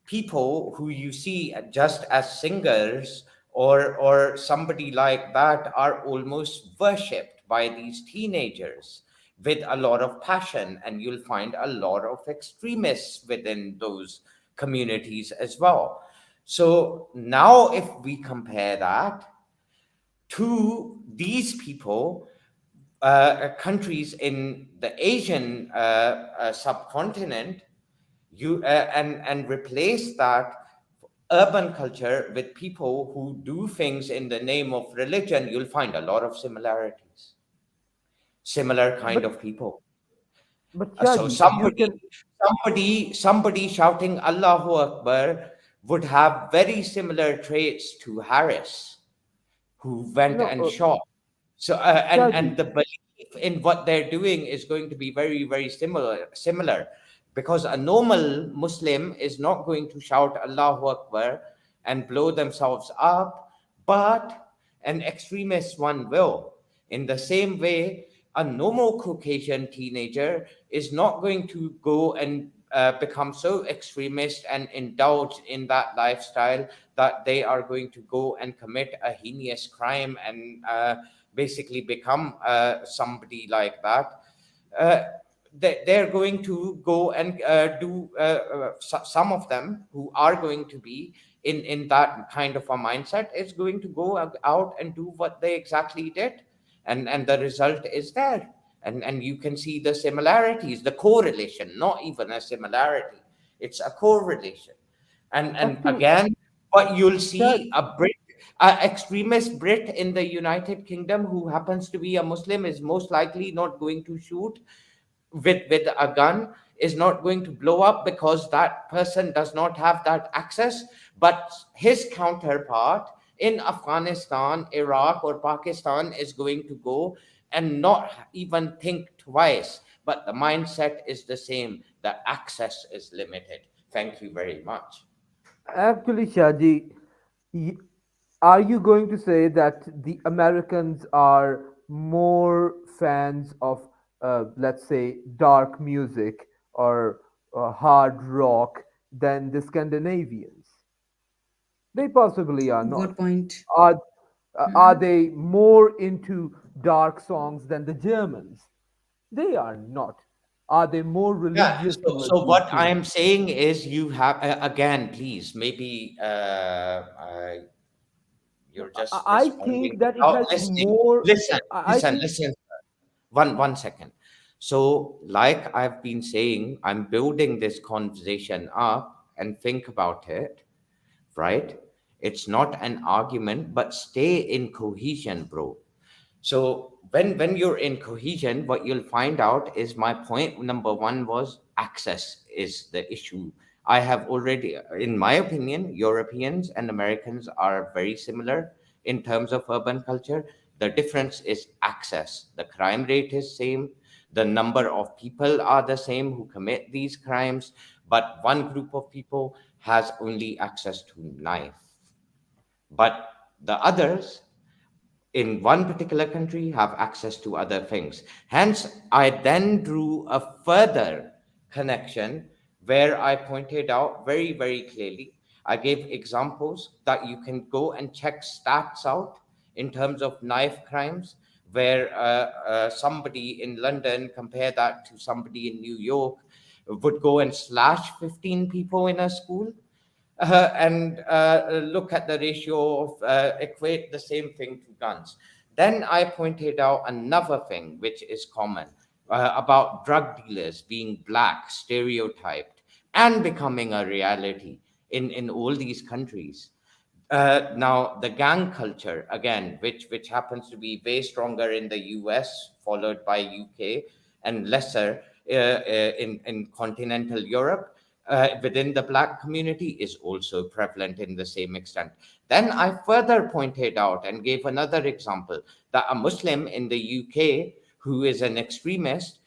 people who you see just as singers or somebody like that are almost worshipped by these teenagers with a lot of passion, and you'll find a lot of extremists within those communities as well. So now if we compare that to these people, countries in the Asian subcontinent, you and replace that urban culture with people who do things in the name of religion, you'll find a lot of similarities, similar kind but of people. So Shadi, you can. somebody shouting Allahu Akbar would have very similar traits to Harris, who went No, and shot. So and Shadi. the belief in what they're doing is going to be very, very similar, because a normal Muslim is not going to shout Allahu Akbar and blow themselves up, but an extremist one will. In the same way, a normal Caucasian teenager is not going to go and become so extremist and indulge in that lifestyle that they are going to go and commit a heinous crime and basically become somebody like that. Uh, they're going to go and do some of them who are going to be in that kind of a mindset is going to go out and do what they exactly did, and the result is there, and you can see the similarities, the correlation, not even a similarity, it's a correlation. And Actually, again, but you'll Shadi, see a brick An extremist Brit in the United Kingdom who happens to be a Muslim is most likely not going to shoot with a gun, is not going to blow up because that person does not have that access. But his counterpart in Afghanistan, Iraq, or Pakistan is going to go and not even think twice. But the mindset is the same. The access is limited. Thank you very much. Actually, Shaji, y- are you going to say that the Americans are more fans of, let's say, dark music or hard rock than the Scandinavians? They possibly are not. Good point. Are, are Mhm. they more into dark songs than the Germans? They are not. Are they more Yeah. religious So towards these what things? I'm saying is, you have again, please, maybe you're just I responding think that it without has listening. more. Listen, I listen, think listen. One second. So, like I've been saying, I'm building this conversation up, and think about it, right? It's not an argument, but stay in cohesion, bro. So when you're in cohesion, what you'll find out is, my point number one was access is the issue. I have already, in my opinion, Europeans and Americans are very similar in terms of urban culture. The difference is access. The crime rate is same. The number of people are the same who commit these crimes, but one group of people has only access to knife, but the others in one particular country have access to other things. Hence, I then drew a further connection where I pointed out very, very clearly. I gave examples that you can go and check stats out in terms of knife crimes, where somebody in London, compare that to somebody in New York, would go and slash 15 people in a school, and look at the ratio of equate the same thing to guns. Then I pointed out another thing which is common, about drug dealers being black, stereotyped, and becoming a reality in all these countries. Now the gang culture again, which happens to be way stronger in the US, followed by UK, and lesser in continental Europe, within the black community, is also prevalent in the same extent. Then I further pointed out and gave another example, that a Muslim in the UK who is an extremist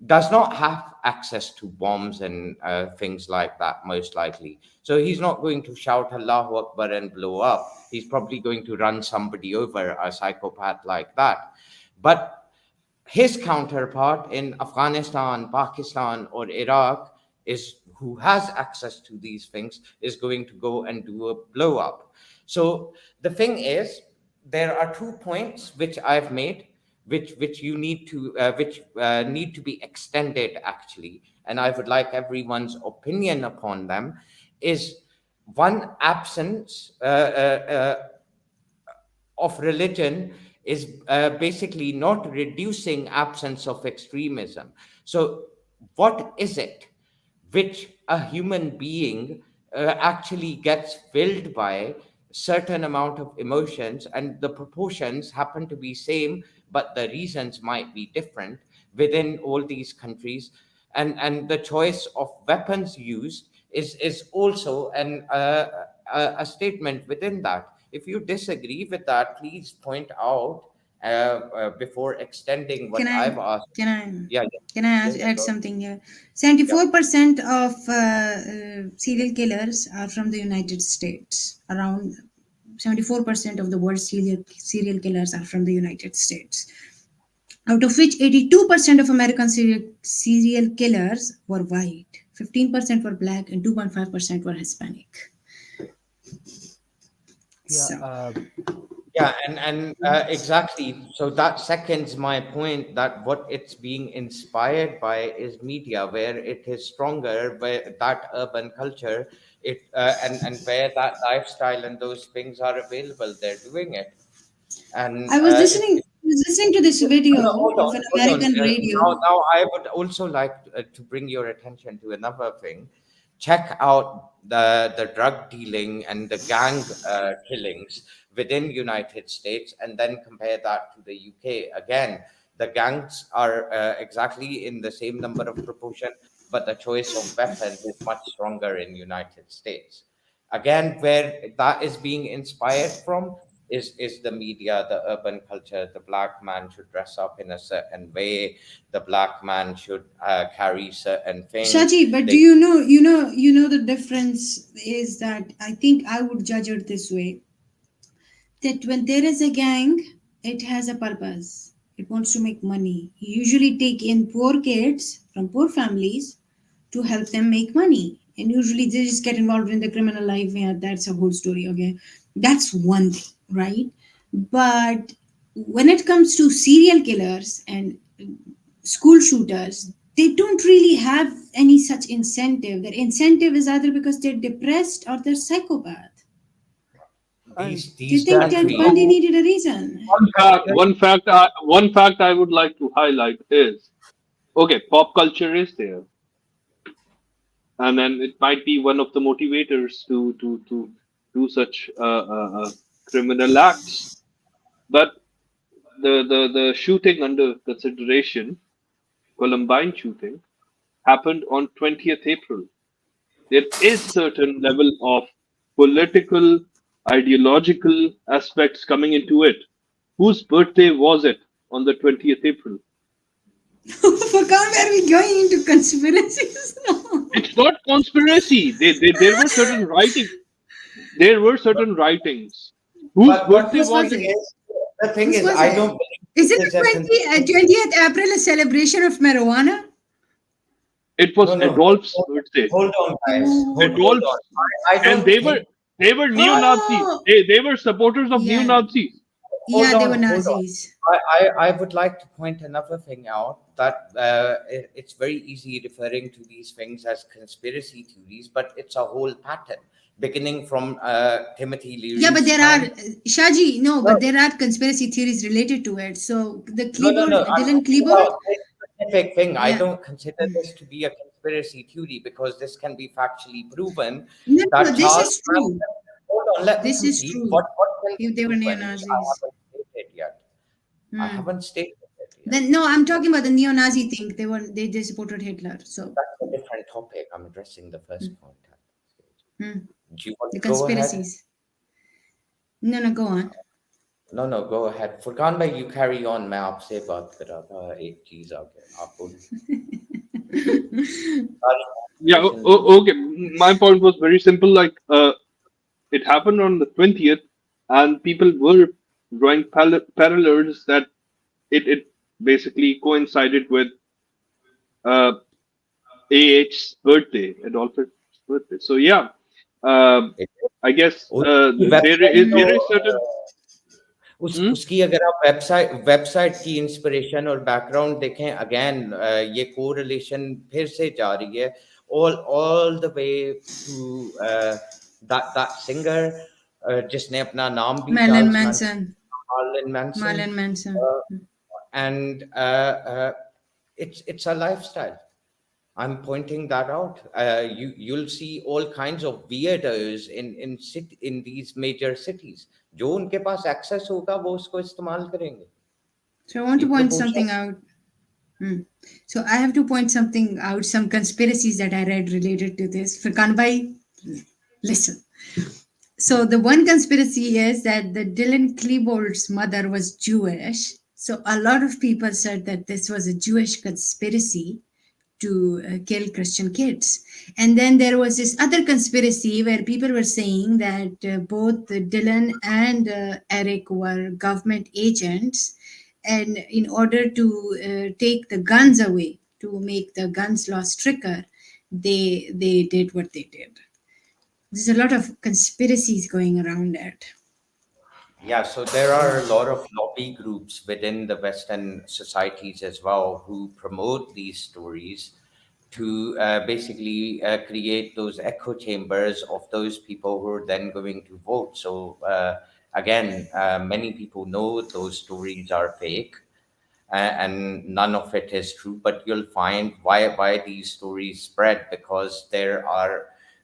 does not have access to bombs and things like that, most likely. So he's not going to shout Allahu Akbar and blow up. He's probably going to run somebody over, a psychopath like that. But his counterpart in Afghanistan, Pakistan, or Iraq, is who has access to these things, is going to go and do a blow up. So the thing is, there are 2 points which I've made, which you need to which need to be extended actually, and I would like everyone's opinion upon them. Is one, absence of religion is basically not reducing absence of extremism. So, what is it which a human being actually gets filled by certain amount of emotions, and the proportions happen to be same, but the reasons might be different within all these countries, and the choice of weapons used is also a statement within that. If you disagree with that, please point out before extending Can what I I've asked. can I Yeah, yeah, can I yeah, yeah. add Go. something here? Yeah. 74% of serial killers are from the United States. Around 74% of the world's serial killers are from the United States. Out of which 82% of American serial killers were white, 15% were black, and 2.5% were Hispanic. yeah. So, Yeah, and exactly. So that seconds my point that what it's being inspired by is media, where it is stronger, where that urban culture, and where that lifestyle and those things are available, they're doing it. And I was if listening to this no, video no, hold of on, an hold on. American radio. Now, I would also like to bring your attention to another thing. Check out the drug dealing and the gang killings within United States, and then compare that to the UK. Again, the gangs are exactly in the same number of proportion, but the choice of weapons is much stronger in United States. Again, where that is being inspired from is the media, the urban culture. The black man should dress up in a certain way. The black man should carry certain things. Shaji, but do They, you know the difference is that I think I would judge it this way, that when there is a gang, it has a purpose. It wants to make money. You usually take in poor kids from poor families to help them make money. And usually they just get involved in the criminal life. Yeah, that's a whole story. Okay. That's one thing, right? But when it comes to serial killers and school shooters, they don't really have any such incentive. Their incentive is either because they're depressed or they're psychopath. And Do you these think that's Ted countries. Bundy how needed a reason? One fact I would like to highlight is, okay, pop culture is there, and then it might be one of the motivators to do such criminal acts. But the shooting under consideration, Columbine shooting, happened on 20th April. There is certain level of political, ideological aspects coming into it. Whose birthday was it on the 20th April? Furkan, where are we going into conspiracies now? It's not conspiracy. There were certain writings. There were certain writings. Whose But birthday Whose was was it? it? the thing Whose is, was I it? don't believe Is it it is the a 20th April, a celebration of marijuana? It no, was no. Adolf's birthday. Hold on, guys. Oh, Hold on. Adolf's, I and don't think. they were neo I, Nazis. oh, They were supporters of neo yeah, Nazis. yeah, they were hold on. Nazis. I would like to point another thing out that it's very easy referring to these things as conspiracy theories, but it's a whole pattern beginning from Timothy Yeah, but Leary's there are time. Shaji. No, No, but there are conspiracy theories related to it. So the no. Klebold, I'm Dylan talking Klebold, about this specific thing. I yeah. don't consider this to be a conspiracy theory because this can be factually proven No, no, that this Charles is Manson. true. Hold on, let me This is complete. true. What can be If they were neo proven, which I Nazis. haven't stated yet. I Hmm. haven't stated it yet. Then no, I'm talking about the neo-Nazi thing. They supported Hitler. So That's a different topic. I'm addressing the first point at this stage. hmm, Do you want the to go ahead? conspiracies. No, go on. No, go ahead. Furkan bhai, you carry on. मैं आपसे बात कर रहा था एक चीज आगे आप बोलिए सारी Yeah, conversations okay. My point was very simple. Like, it happened on the 20th, and people were drawing parallels that it basically coincided with uh, AH's birthday, Adolph's birthday. So yeah, uh, I guess उसकी website तो there is certain. Hmm? उसकी अगर आप website की inspiration और background देखें again ये correlation फिर से जा रही है all the way to that singer जिसने अपना नाम भी Marilyn Charles Manson Manson. Marilyn Manson Marilyn Manson. uh, and it's a lifestyle. I'm pointing that out. You'll see all kinds of weirdos in these major cities. जो उनके पास access होगा वो उसको इस्तेमाल करेंगे. So I want to ये point proportion. something out. So I have to point something out, some conspiracies that I read related to this. Furkan bhai, listen. So the one conspiracy is that the Dylan Klebold's mother was Jewish. So a lot of people said that this was a Jewish conspiracy to kill Christian kids. And then there was this other conspiracy where people were saying that both Dylan and Eric were government agents, and in order to take the guns away, to make the guns law stricter, they did what they did. There's a lot of conspiracies going around it. Yeah, so there are a lot of lobby groups within the Western societies as well who promote these stories to basically create those echo chambers of those people who are then going to vote. So again, many people know those stories are fake and none of it is true. But you'll find why these stories spread because there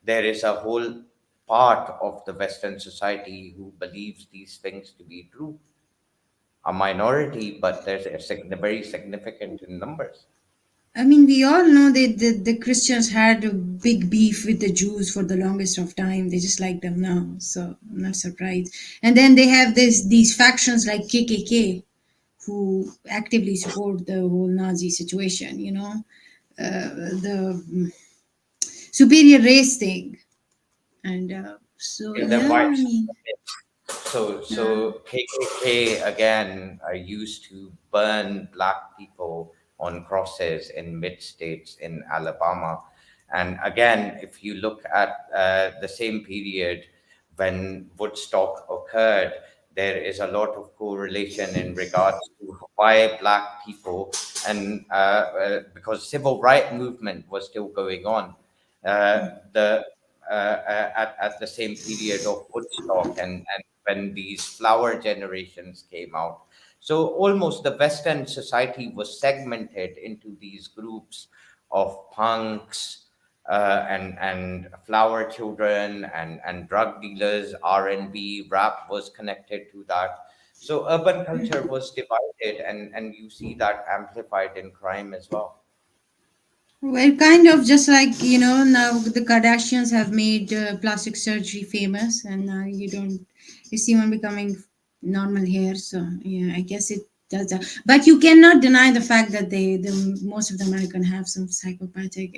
is a whole part of the Western society who believes these things to be true. A minority, but very significant in numbers. I mean, we all know that the Christians had a big beef with the Jews for the longest of time. They just like them now, so I'm not surprised. And then they have these factions like KKK, who actively support the whole Nazi situation. The superior race thing, and so And the yeah, white I mean, so KKK again used to burn black people on crosses in mid states in Alabama, and again, if you look at the same period when Woodstock occurred, there is a lot of correlation in regards to why black people and because civil rights movement was still going on. The at the same period of Woodstock and when these flower generations came out. So almost the Western society was segmented into these groups of punks and flower children and drug dealers. R&B, rap was connected to that. So urban culture was divided, and you see that amplified in crime as well. well, kind of just like now the Kardashians have made plastic surgery famous, and now you see one becoming normal hair. So yeah, I guess it does that. But you cannot deny the fact that the most of the American have some psychopathic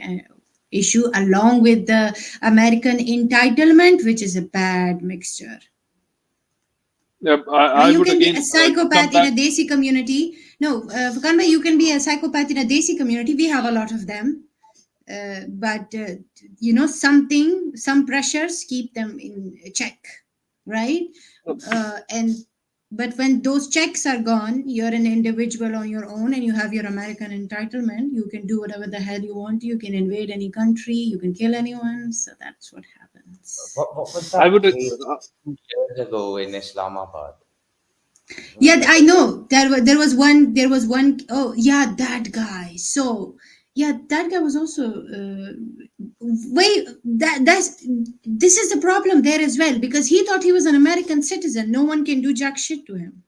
issue, along with the American entitlement, which is a bad mixture. Yeah, I mean, I you would can be a again come psychopath in back. a Desi community. No, Fukanba, you can be a psychopath in a Desi community. We have a lot of them. But some pressures keep them in check, right? And but when those checks are gone, you're an individual on your own, and you have your American entitlement. You can do whatever the hell you want. You can invade any country. You can kill anyone. So that's what happens. What was I that would case 2 years ago in Islamabad? Yeah, Remember I the know. There was one oh yeah, that guy. So yeah, that guy was also wait, that's this is the problem there as well, because he thought he was an American citizen. No one can do jack shit to him.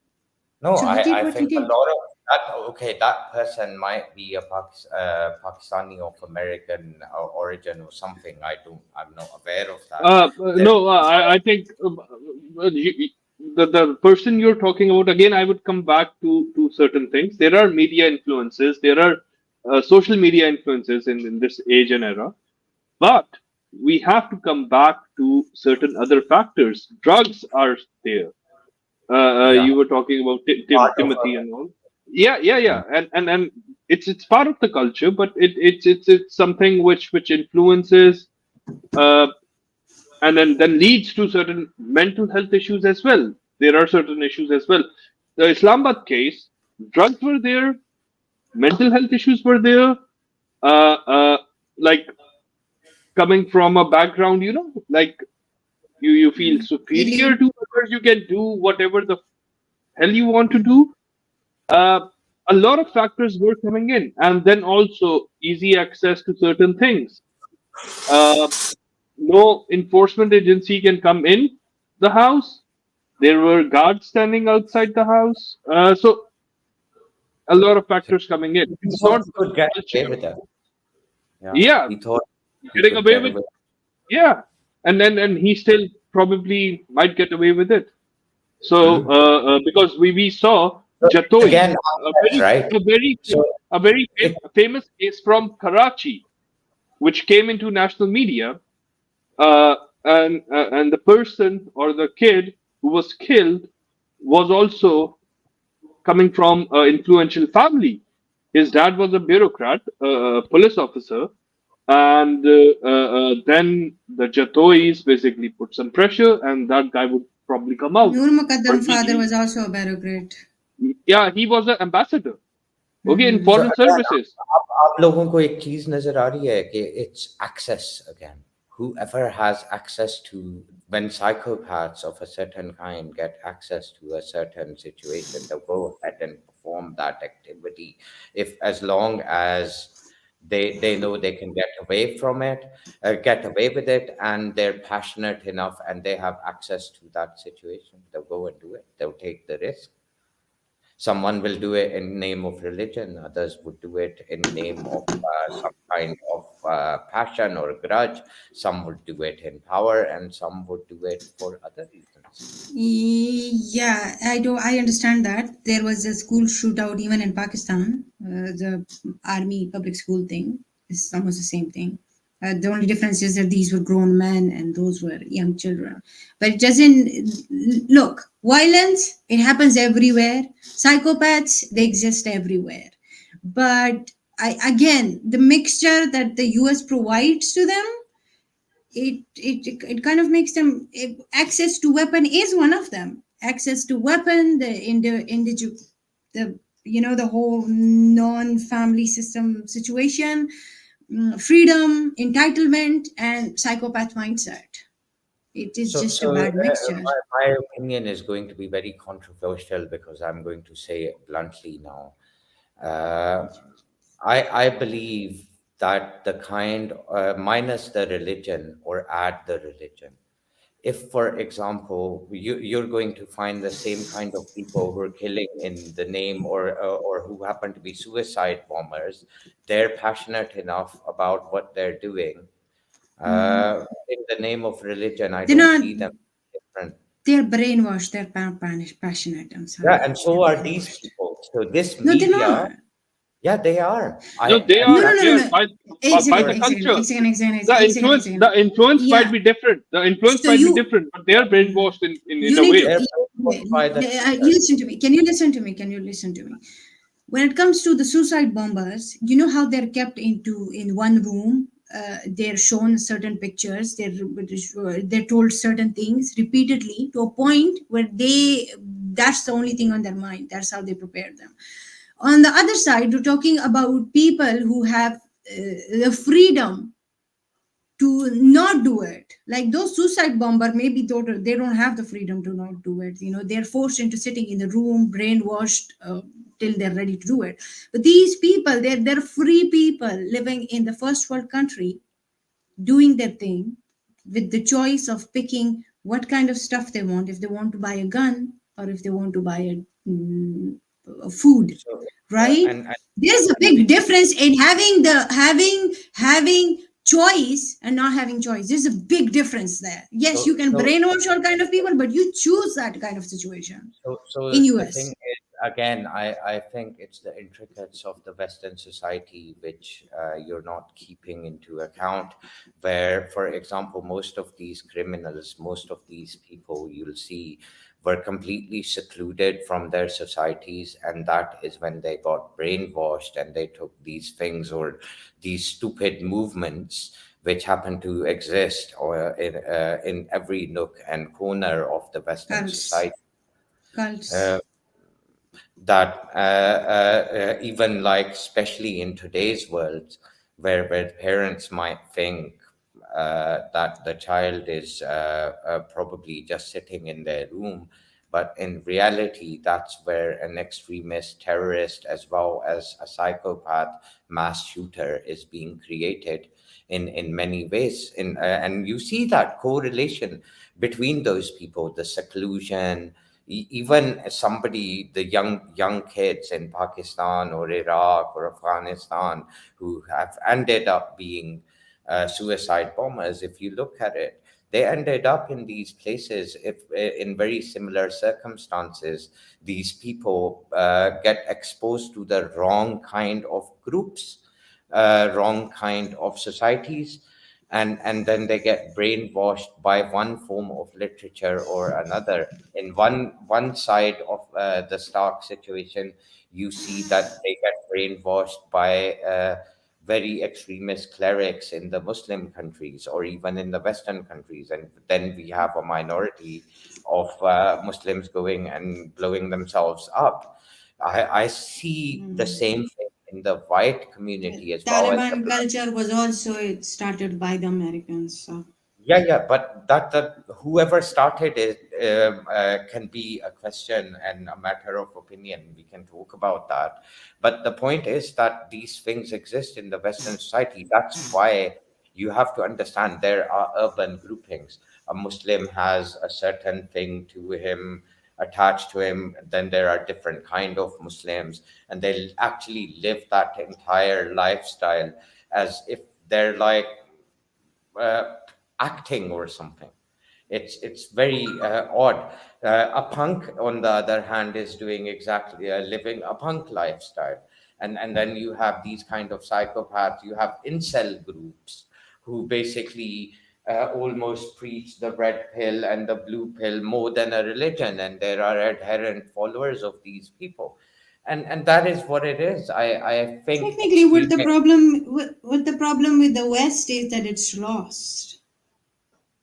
No, So he did I what he think a did. lot of that. Okay, that person might be a Pakistani of American origin or something. I'm not aware of that. There, No, I think the person you're talking about, again, I would come back to certain things. There are media influences, there are social media influences in this age and era, but we have to come back to certain other factors. Drugs are there. yeah, You were talking about part of Timothy and all. Yeah, yeah, yeah, and it's part of the culture, but it's something which influences. Uh, and then leads to certain mental health issues as well. There are certain issues as well. The Islamabad case, drugs were there, mental health issues were there, like coming from a background, like you feel superior Elite. to others, you can do whatever the hell you want to do. Uh, a lot of factors were coming in, and then also easy access to certain things. Uh, no enforcement agency can come in the house. There were guards standing outside the house. So a lot of factors coming in. he It's thought not he just could get away culture. with it. Yeah, Yeah, he thought he getting could away get with, away. yeah, and he still probably might get away with it. So Hmm. because we saw So Jatoi, again, a access, very right? a very So a very it famous case from Karachi, which came into national media, uh, and the person or the kid who was killed was also coming from an influential family. His dad was a bureaucrat, a police officer, and then the Jatois basically put some pressure, and that guy would probably come out. Noor Or Muqaddam father was also a bureaucrat. yeah, he was an ambassador. Okay, in Hmm. so foreign again, services. आप लोगों को एक चीज नजर आ रही है कि it's access again. Whoever has access to when psychopaths of a certain kind get access to a certain situation, they'll go ahead and perform that activity. If as long as They know they can get away from it, get away with it, and they're passionate enough, and they have access to that situation. They'll go and do it. They'll take the risk. Someone will do it in name of religion. Others would do it in name of some kind of passion or grudge. Some would do it in power, and some would do it for other reasons. Yeah, I understand that there was a school shootout even in Pakistan. The army public school thing is almost the same thing. The only difference is that these were grown men and those were young children. But it doesn't look violence. It happens everywhere. Psychopaths, they exist everywhere. But again, the mixture that the US provides to them, it kind of makes them, access to weapon is one of them. Access to weapon, the the whole non-family system situation, freedom, entitlement, and psychopath mindset. It is just a bad mixture. My opinion is going to be very controversial because I'm going to say it bluntly now. Uh, I believe that the kind, minus the religion or add the religion. If, for example, you're going to find the same kind of people who are killing in the name, or who happen to be suicide bombers, they're passionate enough about what they're doing. In the name of religion, I They're don't not. see them different. They're brainwashed. They're passionate. I'm Yeah, sorry. and They're so are these brainwashed. people. So this No, they're media, not. yeah, they are. No, they No, are no, no, no, there no. by the Egg second, culture. egg second, egg second, The egg second, egg influence, second. the influence might Yeah. be different. The influence So might be you different, but they are brainwashed in you a need to way. They're brainwashed by the culture. listen to me. Can you listen to me? Can you listen to me? When it comes to the suicide bombers, you know how they're kept in one room. They're shown certain pictures. They're told certain things repeatedly to a point where that's the only thing on their mind. That's how they prepare them. On the other side, we're talking about people who have the freedom to not do it. Like those suicide bomber, maybe they don't have the freedom to not do it. They're forced into sitting in the room, brainwashed, till they're ready to do it. But these people, they're free people living in the first world country, doing their thing with the choice of picking what kind of stuff they want, if they want to buy a gun or if they want to buy a food, So, right? There's a and big difference in having choice and not having choice. There's a big difference there. Yes, you can so brainwash all kind of people, but you choose that kind of situation so in the thing US. is, again, I think it's the intricacies of the Western society which you're not keeping into account. Where, for example, most of these criminals, most of these people you'll see were completely secluded from their societies, and that is when they got brainwashed and they took these things or these stupid movements which happen to exist or in every nook and corner of the Western Cults. society. Cults. Uh, that even like, especially in today's world, where parents might think that the child is probably just sitting in their room, but in reality, that's where an extremist terrorist, as well as a psychopath mass shooter, is being created in many ways. And you see that correlation between those people, the seclusion, even somebody, the young kids in Pakistan or Iraq or Afghanistan who have ended up being suicide bombers. If you look at it, they ended up in these places if in very similar circumstances. These people get exposed to the wrong kind of groups, wrong kind of societies, and then they get brainwashed by one form of literature or another. In one side of the stark situation, you see that they get brainwashed by very extremist clerics in the Muslim countries or even in the Western countries, and then we have a minority of Muslims going and blowing themselves up. I see the same thing in the white community as well as the Taliban black. culture was also started by the Americans. So. Yeah, but that whoever started it can be a question and a matter of opinion. We can talk about that. But the point is that these things exist in the Western society. That's why you have to understand there are urban groupings. A Muslim has a certain thing to him, attached to him. Then there are different kind of Muslims, and they actually live that entire lifestyle as if they're like uh, acting or something. It's very odd. A punk, on the other hand, is doing exactly living a punk lifestyle, and then you have these kind of psychopaths. You have incel groups who basically almost preach the red pill and the blue pill more than a religion, and there are adherent followers of these people, and that is what it is. I think Technically, extreme. what the problem with the West is that it's lost.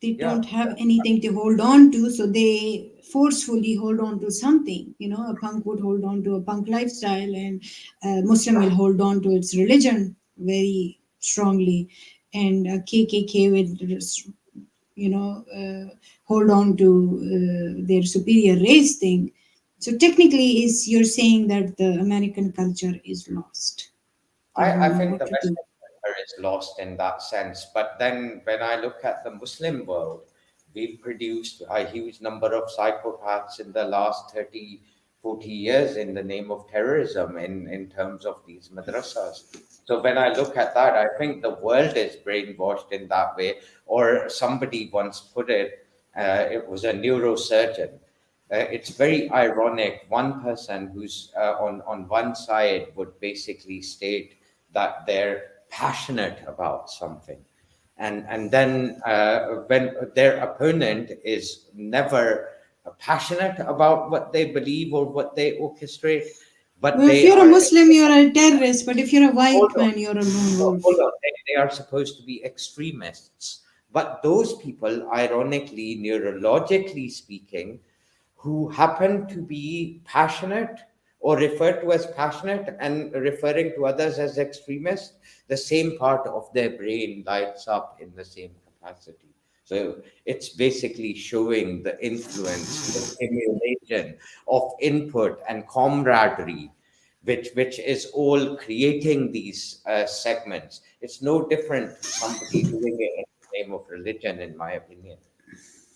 They Yeah. don't have anything to hold on to, so they forcefully hold on to something. You know, a punk would hold on to a punk lifestyle, and a Muslim will hold on to its religion very strongly, and a KKK will, hold on to their superior race thing. So technically, is you're saying that the American culture is lost. They I don't know think what the to do. Western culture is lost in that sense. But then when I look at the Muslim world, we've produced a huge number of psychopaths in the last 30, 40 years in the name of terrorism in terms of these madrasas. So when I look at that, I think the world is brainwashed in that way. Or somebody once put it, it was a neurosurgeon. It's very ironic. One person who's on one side would basically state that they're passionate about something, and then when their opponent is never passioned about what they believe or what they orchestrate, but Well, if they you're a are. Muslim, you're a terrorist, but if you're a Hold white on. man, you're a lone No, wolf. hold on. They are supposed to be extremists. But those people, ironically, neurologically speaking, who happen to be passionate or referred to as passionate and referring to others as extremists, the same part of their brain lights up in the same capacity. So it's basically showing the influence, the stimulation of input and camaraderie, which is all creating these segments. It's no different to somebody doing it in the name of religion, in my opinion.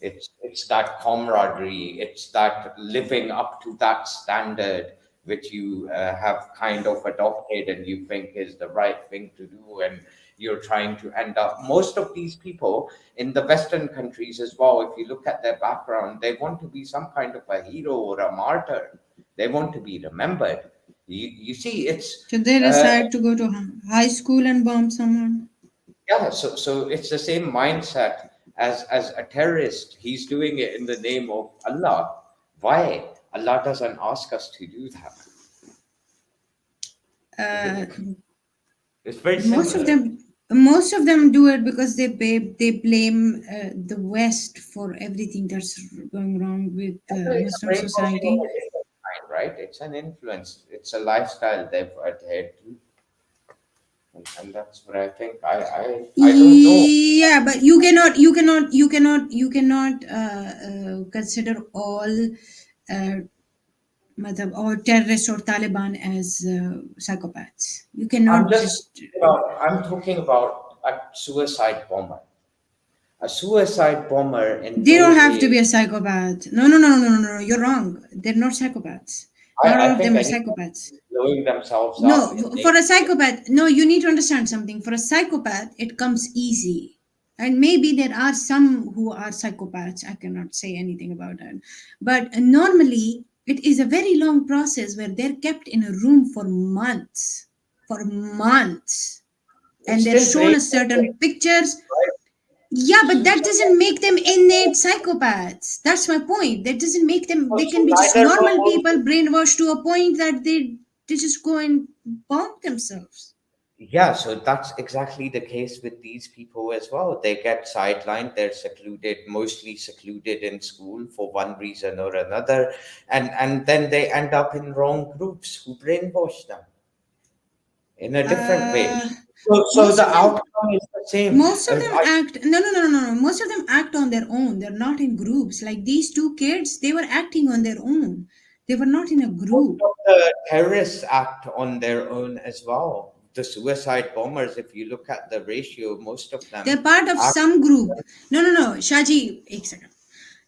It's that camaraderie, it's that living up to that standard which you have kind of adopted and you think is the right thing to do, and you're trying to end up. Most of these people in the Western countries as well, if you look at their background, they want to be some kind of a hero or a martyr. They want to be remembered. You see, it's So they uh, decide to go to high school and bomb someone. yeah, so it's the same mindset as a terrorist. He's doing it in the name of Allah. Why? Allah doesn't ask us to do that. Uh, It's very most of similar. them, most of them do it because they blame the West for everything that's going wrong with the It's a Muslim brainwashing of society. a different kind, right? It's an influence. It's a lifestyle they've adhered to, and that's what I think. I don't know. Yeah, but you cannot consider all uh, or terrorists or Taliban as psychopaths. You I'm cannot just just. I'm talking about a suicide bomber. A suicide bomber in They those don't have to be days. a psychopath. No, no, no, no, no, no, no. You're wrong. They're not psychopaths. Not I all of think them are anyone psychopaths. blowing themselves up No, in for name. a psychopath, no, you need to understand something. For a psychopath, it comes easy. And maybe there are some who are psychopaths. I cannot say anything about that. But normally, it is a very long process where they're kept in a room for months. For months. It's And they're still shown a brainwashing, certain pictures. right? Yeah, but that doesn't Suicide. make them innate psychopaths. That's my point. That doesn't make them, they So can be just neither were normal people Muslims. brainwashed to a point that they just go and bomb themselves. Yeah, so that's exactly the case with these people as well. They get sidelined, they're secluded, mostly secluded in school for one reason or another, and then they end up in wrong groups who brainwash them. in a different way. Uh, So most the of them, outcome is the same. most of them act. No, no, no, no, no. Most of them act on their own. They're not in groups. Like these two kids, they were acting on their own. They were not in a Most group. of the terrorists act on their own as well. The suicide bombers, if you look at the ratio, most of them They're part of act. some group. No, no, no. Shaji, एक second.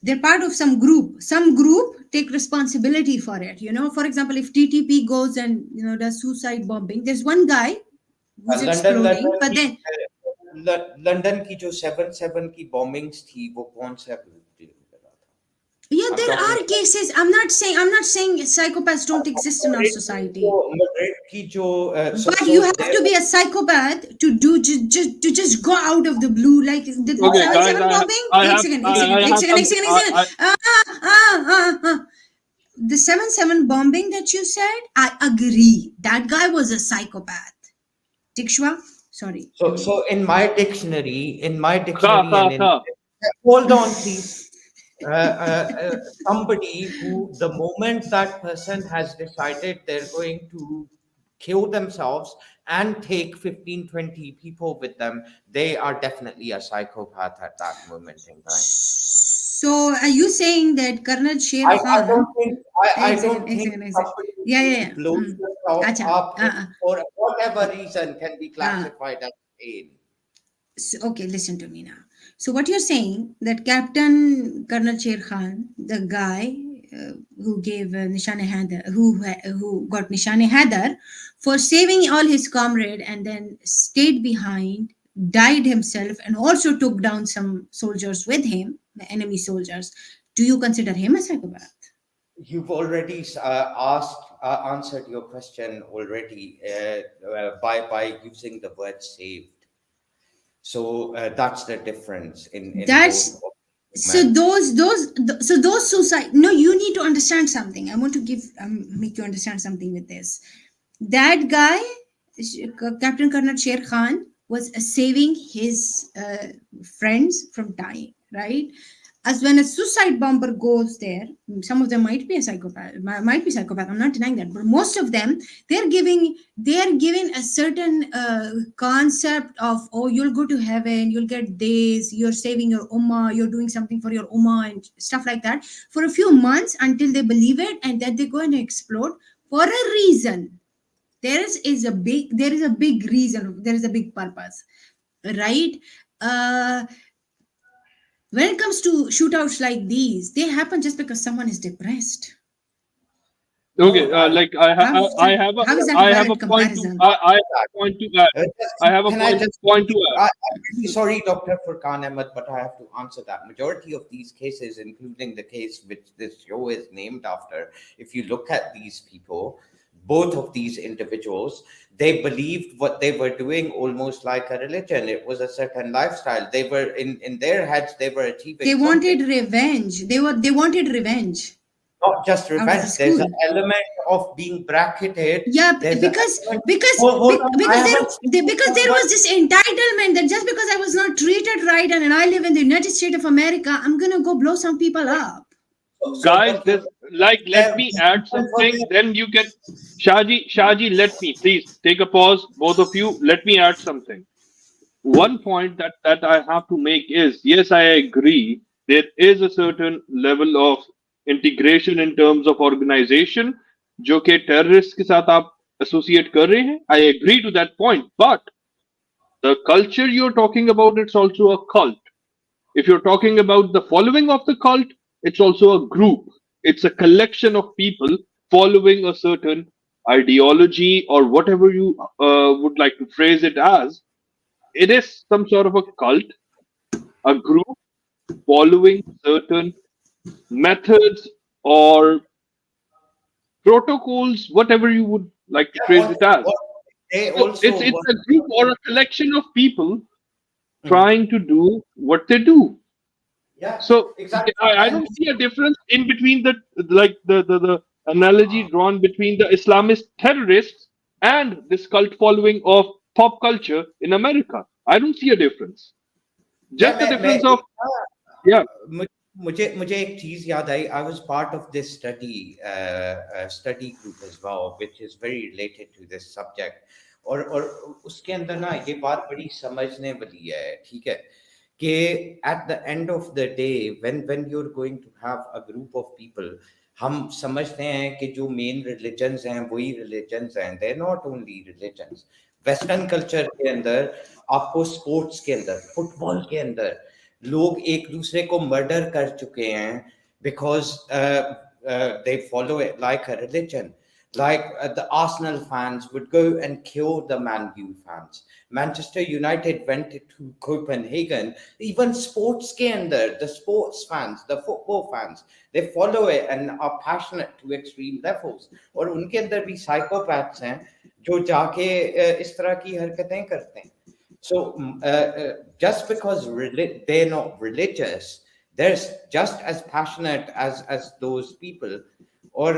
They're part of some group. Some group take responsibility for it. You know, for example, if TTP goes and does suicide bombing, there's one guy who's London exploding, London but की then London की जो 7/7 की bombings थी वो कौन सा group deal कर रहा था? yeah, I'm there talking are cases. I'm not saying psychopaths don't exist in our society. Madrid की जो But you have to be a psychopath to do just go out of the blue like the Okay, guys, 7/7 bombing. I Ek have, second, ek I, second, I ek have second, ek some, second, ek second. The 7/7 bombing that you said, I agree. That guy was a psychopath. Tikshwa, sorry. so in my dictionary Kha, and in kha. hold on please. Somebody who, the moment that person has decided they're going to kill themselves and take 15-20 people with them, they are definitely a psychopath at that moment in time. So are you saying that Colonel Sher I Khan? don't think I Ek don't second, ek think second, ek second. somebody Yeah, who yeah, yeah. blows yourself Acha, up for whatever reason can be classified as pain. So, okay, listen to me now. So what you're saying that Captain Colonel Sher Khan, the guy who gave Nishane Haider, who got Nishane Haider for saving all his comrade and then stayed behind, died himself, and also took down some soldiers with him, the enemy soldiers. Do you consider him a psychopath? You've already answered your question already by using the word saved. So that's the difference in That's both. so those suicide. No, you need to understand something. I want to make you understand something with this. That guy, Captain Colonel Sher Khan, was saving his friends from dying, right? As when a suicide bomber goes there, some of them might be a psychopath, might be psychopath. I'm not denying that, but most of them, they're given a certain concept of, oh, you'll go to heaven, you'll get this, you're saving your ummah, you're doing something for your ummah and stuff like that for a few months until they believe it, and then they go and explode for a reason. There is a big reason, there is a big purpose, right? When it comes to shootouts like these, they happen just because someone is depressed. Okay, like How is that a I have a valid point to, comparison? I have a point to add. I have a Can I point just- point to add. I'm really sorry, Dr. Furqan Ahmed, but I have to answer that. Majority of these cases, including the case which this show is named after, if you look at these people, both of these individuals, they believed what they were doing almost like a religion. It was a certain lifestyle. They were in their heads, they were achieving. They wanted revenge. They wanted revenge. Not just Out of revenge. the There's school. an element of being bracketed. Yeah, There's because an element- because Hold on, I because haven't- because there was this entitlement that just because I was not treated right and I live in the United States of America, I'm gonna go blow some people up. Guys, this, like, let me add something, then you can. Shaji, let me please take a pause, both of you. Let me add something. One point that I have to make is, yes, I agree. There is a certain level of integration in terms of organization, जो कि terrorists के साथ आप associate कर रहे हैं. I agree to that point, but the culture you're talking about, it's also a cult. If you're talking about the following of the cult, it's also a group. It's a collection of people following a certain ideology or whatever you would like to phrase it as. It is some sort of a cult, a group following certain methods or protocols, whatever you would like to phrase it as. They So also it's a group or a collection of people trying to do what they do. yeah. So Exactly. I don't see a difference in between the analogy drawn between the Islamist terrorists and this cult following of pop culture in America. I don't see a difference. Just the difference of yeah. मुझे एक चीज याद आई. I was part of this study group as well, which is very related to this subject. और उसके अंदर ना ये बात बड़ी समझने वाली है, ठीक है, कि at the end of the day when you're going to have a group of people, हम समझते हैं कि जो मेन रिलीजन्स हैं वही रिलीजन्स हैं. they're not only religions. Western culture के अंदर आपको स्पोर्ट्स के अंदर, फुटबॉल के अंदर लोग एक दूसरे को मर्डर कर चुके हैं because they follow it like a religion. Like the Arsenal fans would go and kill the Man U fans. Manchester United went to Copenhagen. Even sports के अंदर, the sports fans, the football fans, they follow it and are passionate to extreme levels. और उनके अंदर भी psychopaths हैं जो जाके इस तरह की हरकतें करते हैं. So just because they're not religious, they're just as passionate as those people. Or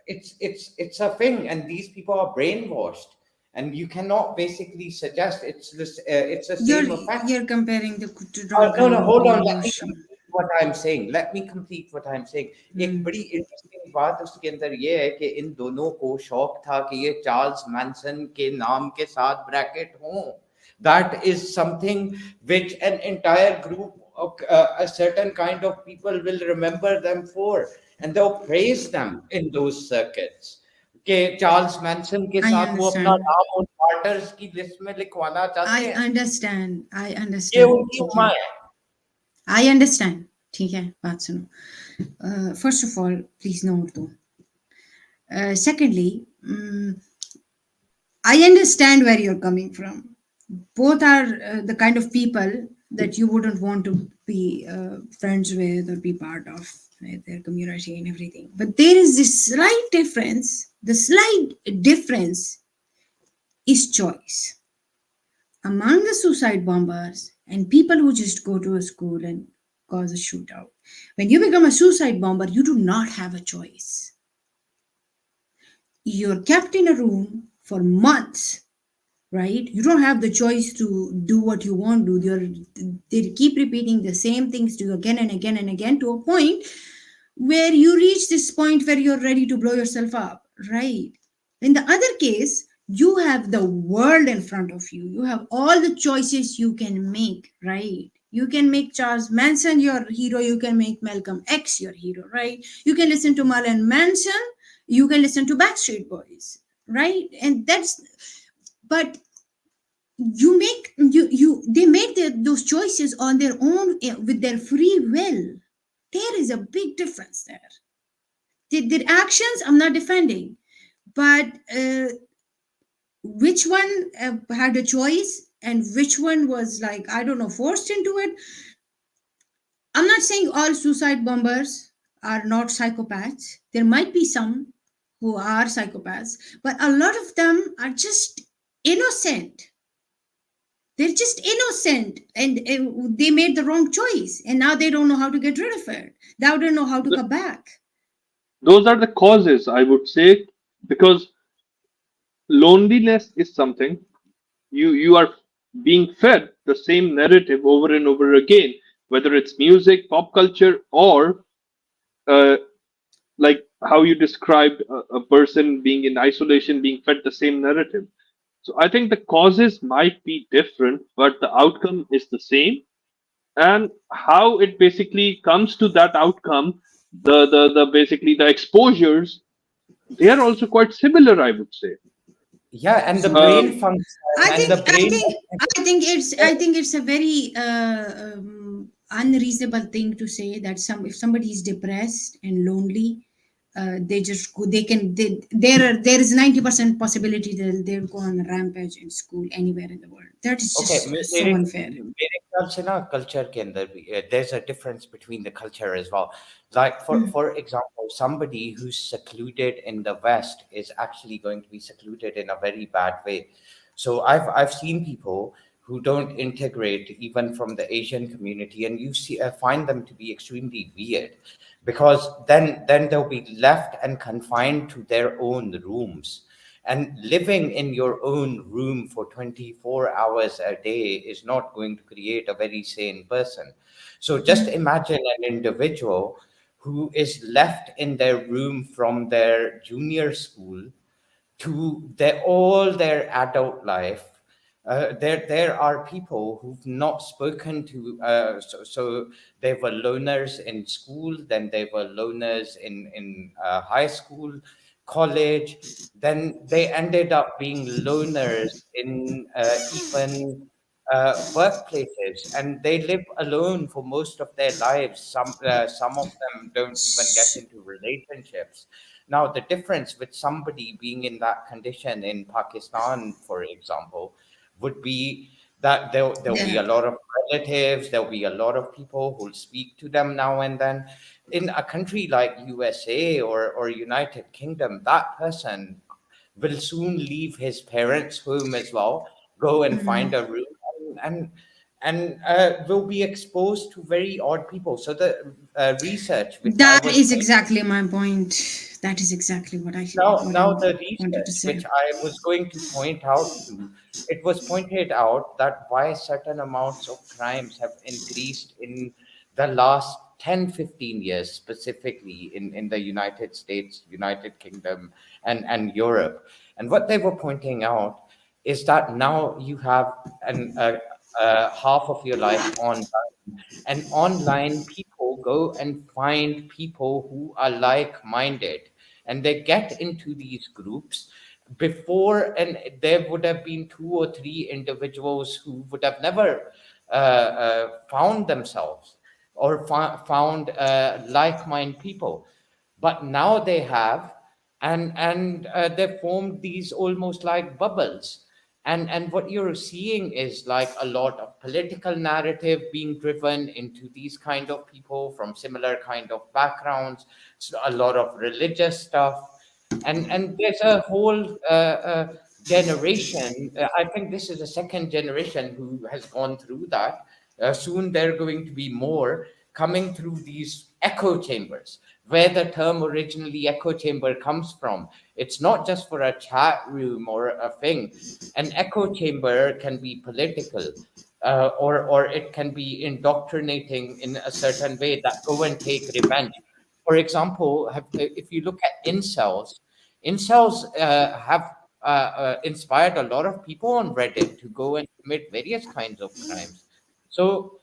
it's a thing, and these people are brainwashed, and you cannot basically suggest it's this. It's the same effect. You're comparing the No, hold on. Let me brainwashing. complete what I'm saying. Let me complete what I'm saying. एक बड़ी interesting बात उसके अंदर ये है कि इन दोनों को शौक था कि ये चार्ल्स मैनसन के नाम के साथ ब्रैकेट हों. That is something which an entire group of a certain kind of people will remember them for, and they'll praise them in those circuits. कि चार्ल्स मैनसन के I साथ वो अपना understand. नाम उन मार्टर्स की लिस्ट में लिखवाना चाहते I हैं. understand. I ये understand. उनकी ठीक उम्र है. है. I understand. ठीक है, बात सुनो. First of all, please note दो. Secondly, I understand where you're coming from. Both are the kind of people that you wouldn't want to be friends with or be part of their community and everything. But there is this slight difference. The slight difference is choice. Among the suicide bombers and people who just go to a school and cause a shootout, when you become a suicide bomber, you do not have a choice. You're kept in a room for months, right? You don't have the choice to do what you want to do. They keep repeating the same things to you again and again and again to a point where you reach this point where you're ready to blow yourself up, right? In the other case, you have the world in front of you. You have all the choices you can make, right? You can make Charles Manson your hero. You can make Malcolm X your hero, right? You can listen to Marilyn Manson. You can listen to Backstreet Boys, right? And that's, but they make those choices on their own with their free will. There is a big difference there. Their actions, I'm not defending, but which one had a choice and which one was like, I don't know, forced into it. I'm not saying all suicide bombers are not psychopaths. There might be some who are psychopaths, but a lot of them are just innocent. They're just innocent, and they made the wrong choice, and now they don't know how to get rid of it. They don't know how to come back. Those are the causes, I would say, because loneliness is something you are being fed the same narrative over and over again, whether it's music, pop culture, or uh, like how you described a person being in isolation, being fed the same narrative. So I think the causes might be different, but the outcome is the same. And how it basically comes to that outcome, the basically the exposures, they are also quite similar, I would say. Yeah, and the So brain function I and think the brain. I think it's a very unreasonable thing to say that if somebody is depressed and lonely, they just go. There is 90% possibility that they'll go on a rampage in school anywhere in the world. That is Okay, just so unfair. मेरे ख्याल से ना culture के अंदर भी there's a difference between the culture as well. Like for example, somebody who's secluded in the West is actually going to be secluded in a very bad way. So I've seen people who don't integrate even from the Asian community, and you see find them to be extremely weird, because then they'll be left and confined to their own rooms. And living in your own room for 24 hours a day is not going to create a very sane person. So just imagine an individual who is left in their room from their junior school to all their adult life. There are people who've not spoken to, so they were loners in school, then they were loners in high school, college, then they ended up being loners in even workplaces, and they live alone for most of their lives. Some of them don't even get into relationships. Now, the difference with somebody being in that condition in Pakistan, for example, would be that there'll be Yeah. a lot of relatives, there'll be a lot of people who'll speak to them now and then. In a country like USA or United Kingdom, that person will soon leave his parents' home as well, go and find Mm. a room, and will be exposed to very odd people. So the research which I That was is pointing exactly my point. That is exactly what I now the wanted to research say. which I was going to point out to, it was pointed out that why certain amounts of crimes have increased in the last 10-15 years, specifically in the United States, United Kingdom, and Europe. And what they were pointing out is that now you have half of your life online, and online people go and find people who are like-minded, and they get into these groups before, and there would have been two or three individuals who would have never found themselves or found like-minded people, but now they have, and they formed these almost like bubbles. And what you're seeing is like a lot of political narrative being driven into these kind of people from similar kind of backgrounds, a lot of religious stuff, and there's a whole generation. I think this is the second generation who has gone through that. Soon there are going to be more coming through these echo chambers, where the term originally echo chamber comes from. It's not just for a chat room or a thing. An echo chamber can be political, or it can be indoctrinating in a certain way that go and take revenge. For example, if you look at incels, incels have inspired a lot of people on Reddit to go and commit various kinds of crimes. So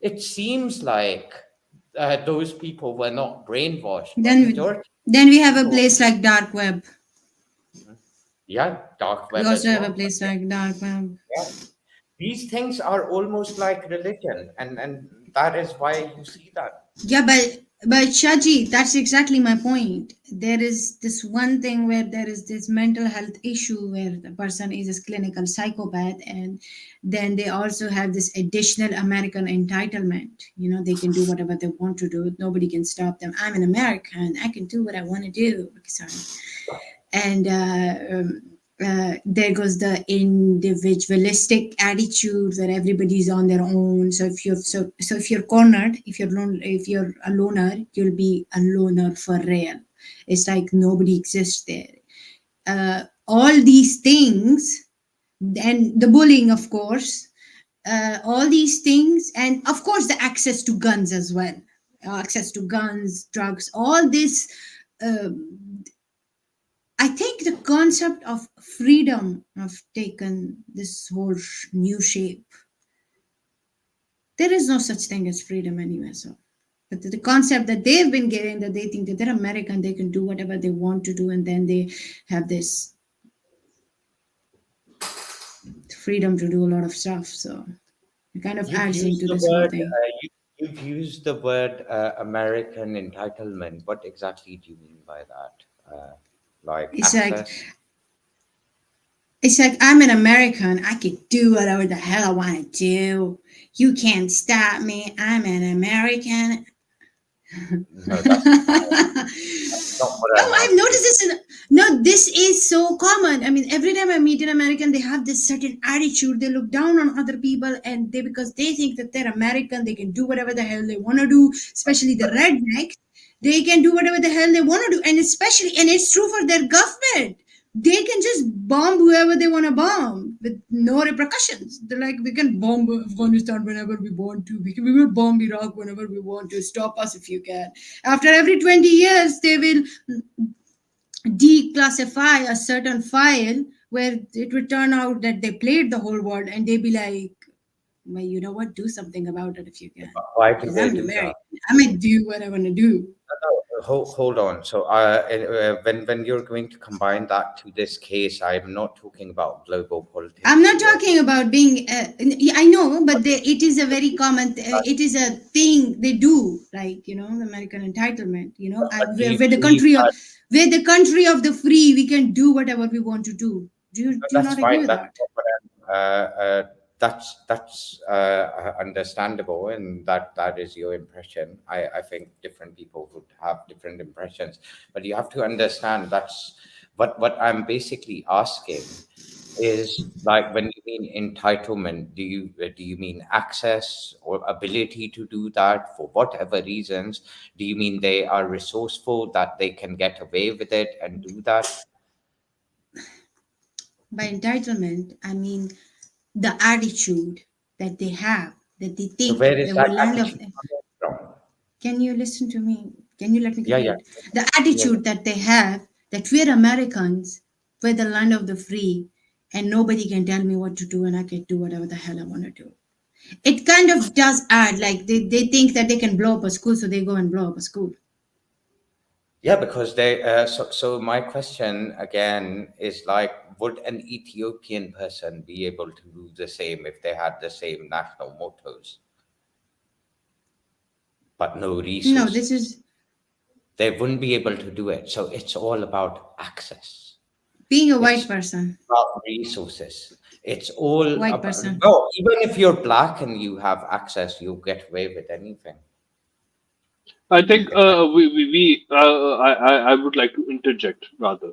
it seems like those people were not brainwashed, but Then majority then we of have a people, place like dark web. yeah, dark We web also as have a well. place like dark web. Yeah, these things are almost like religion, and that is why you see that. Yeah, but Shaji, that's exactly my point. There is this one thing where there is this mental health issue where the person is a clinical psychopath, and then they also have this additional American entitlement. You know, they can do whatever they want to do. Nobody can stop them. I'm an American. I can do what I want to do. Sorry. And there goes the individualistic attitude where everybody's on their own. So if you're cornered, if you're a loner, you'll be a loner for real. It's like nobody exists there. All these things, and the bullying, of course, all these things, and of course the access to guns as well, access to guns, drugs, all this. I think the concept of freedom have taken this whole new shape. There is no such thing as freedom anywhere. So, but the concept that they've been getting, that they think that they're American, they can do whatever they want to do, and then they have this freedom to do a lot of stuff. So it kind of You've adds used into the this whole word. thing. You've used the word American entitlement. What exactly do you mean by that? Like It's like access? it's like I'm an American. I can do whatever the hell I want to do. You can't stop me. I'm an American. No, that's not what No, I'm I've noticed asking. this. No, this is so common. I mean, every time I meet an American, they have this certain attitude. They look down on other people, and they because they think that they're American, they can do whatever the hell they want to do. Especially the rednecks, they can do whatever the hell they want to do, and it's true for their government. They can just bomb whoever they want to bomb with no repercussions. They're like, we can bomb Afghanistan whenever we want to. We will bomb Iraq whenever we want to. Stop us if you can. After every 20 years, declassify a certain file where it would turn out that they played the whole world, and they'd be like, well, you know what, do something about it if you can, Why do because they I'm an do that? American. I'm gonna do what I want to do. No, hold on. So, when you're going to combine that to this case, I'm not talking about global I'm politics not here. talking about being. Yeah, I know, but it is a very common. It is a thing they do, like the American entitlement. But do you We're the believe country of that? the free. We can do whatever we want to do. Do you That's not agree fine. with that? That's understandable, and that is your impression. I think different people would have different impressions, but you have to understand that's what I'm basically asking is like when you mean entitlement, do you mean access or ability to do that for whatever reasons? Do you mean they are resourceful that they can get away with it and do that? By entitlement, I mean the attitude that they have, that they So think where is that that we're land of. attitude coming from? Can you listen to me? Can you let me Yeah, yeah, complete? The yeah, yeah. attitude that they have, that we're Americans, we're the land of the free, and nobody can tell me what to do, and I can do whatever the hell I want to do. It kind of does add, like they think that they can blow up a school, so they go and blow up a school. Yeah, because so my question again is like, would an Ethiopian person be able to do the same if they had the same national mottos, but no No, this resources? is They wouldn't be able to do it. So it's all about access. being a white It's person. about resources. It's all White about, person. no, even if you're black and you have access, you get away with anything. I think If that, I would like to interject rather,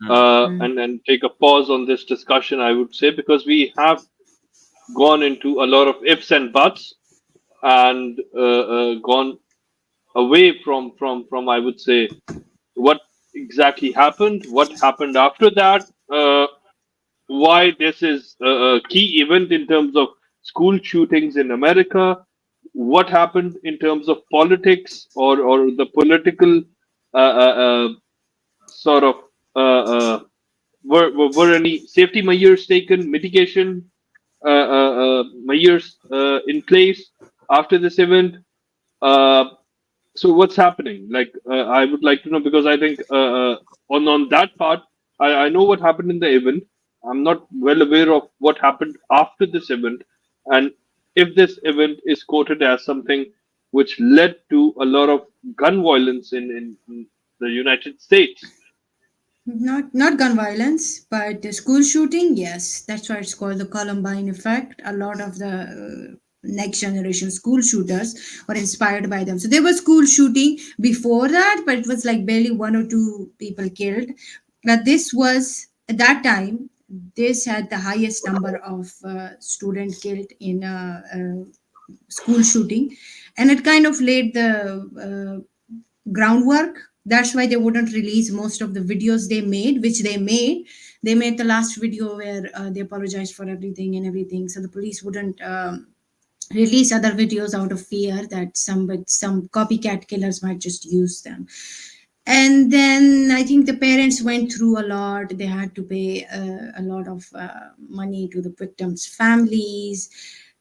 Mm. Mm. and take a pause on this discussion. I would say because we have gone into a lot of ifs and buts, and gone away from I would say what exactly happened, what happened after that, why this is a key event in terms of school shootings in America, what happened in terms of politics or the political sort of were any safety measures taken, mitigation measures in place after this event. Uh, so what's happening? Like, I would like to know because I think on that part, I know what happened in the event. I'm not well aware of what happened after this event, and if this event is quoted as something which led to a lot of gun violence in the United States. Not gun violence, but the school shooting. Yes, that's why it's called the Columbine effect. A lot of the next generation school shooters were inspired by them. So there was school shooting before that, but it was like barely one or two people killed. But this was at that time. This had the highest number of students killed in school shooting, and it kind of laid the groundwork. That's why they wouldn't release most of the videos they made, which they made the last video where they apologized for everything and everything, so the police wouldn't release other videos out of fear that some copycat killers might just use them. And then I think the parents went through a lot. They had to pay a lot of money to the victims' families.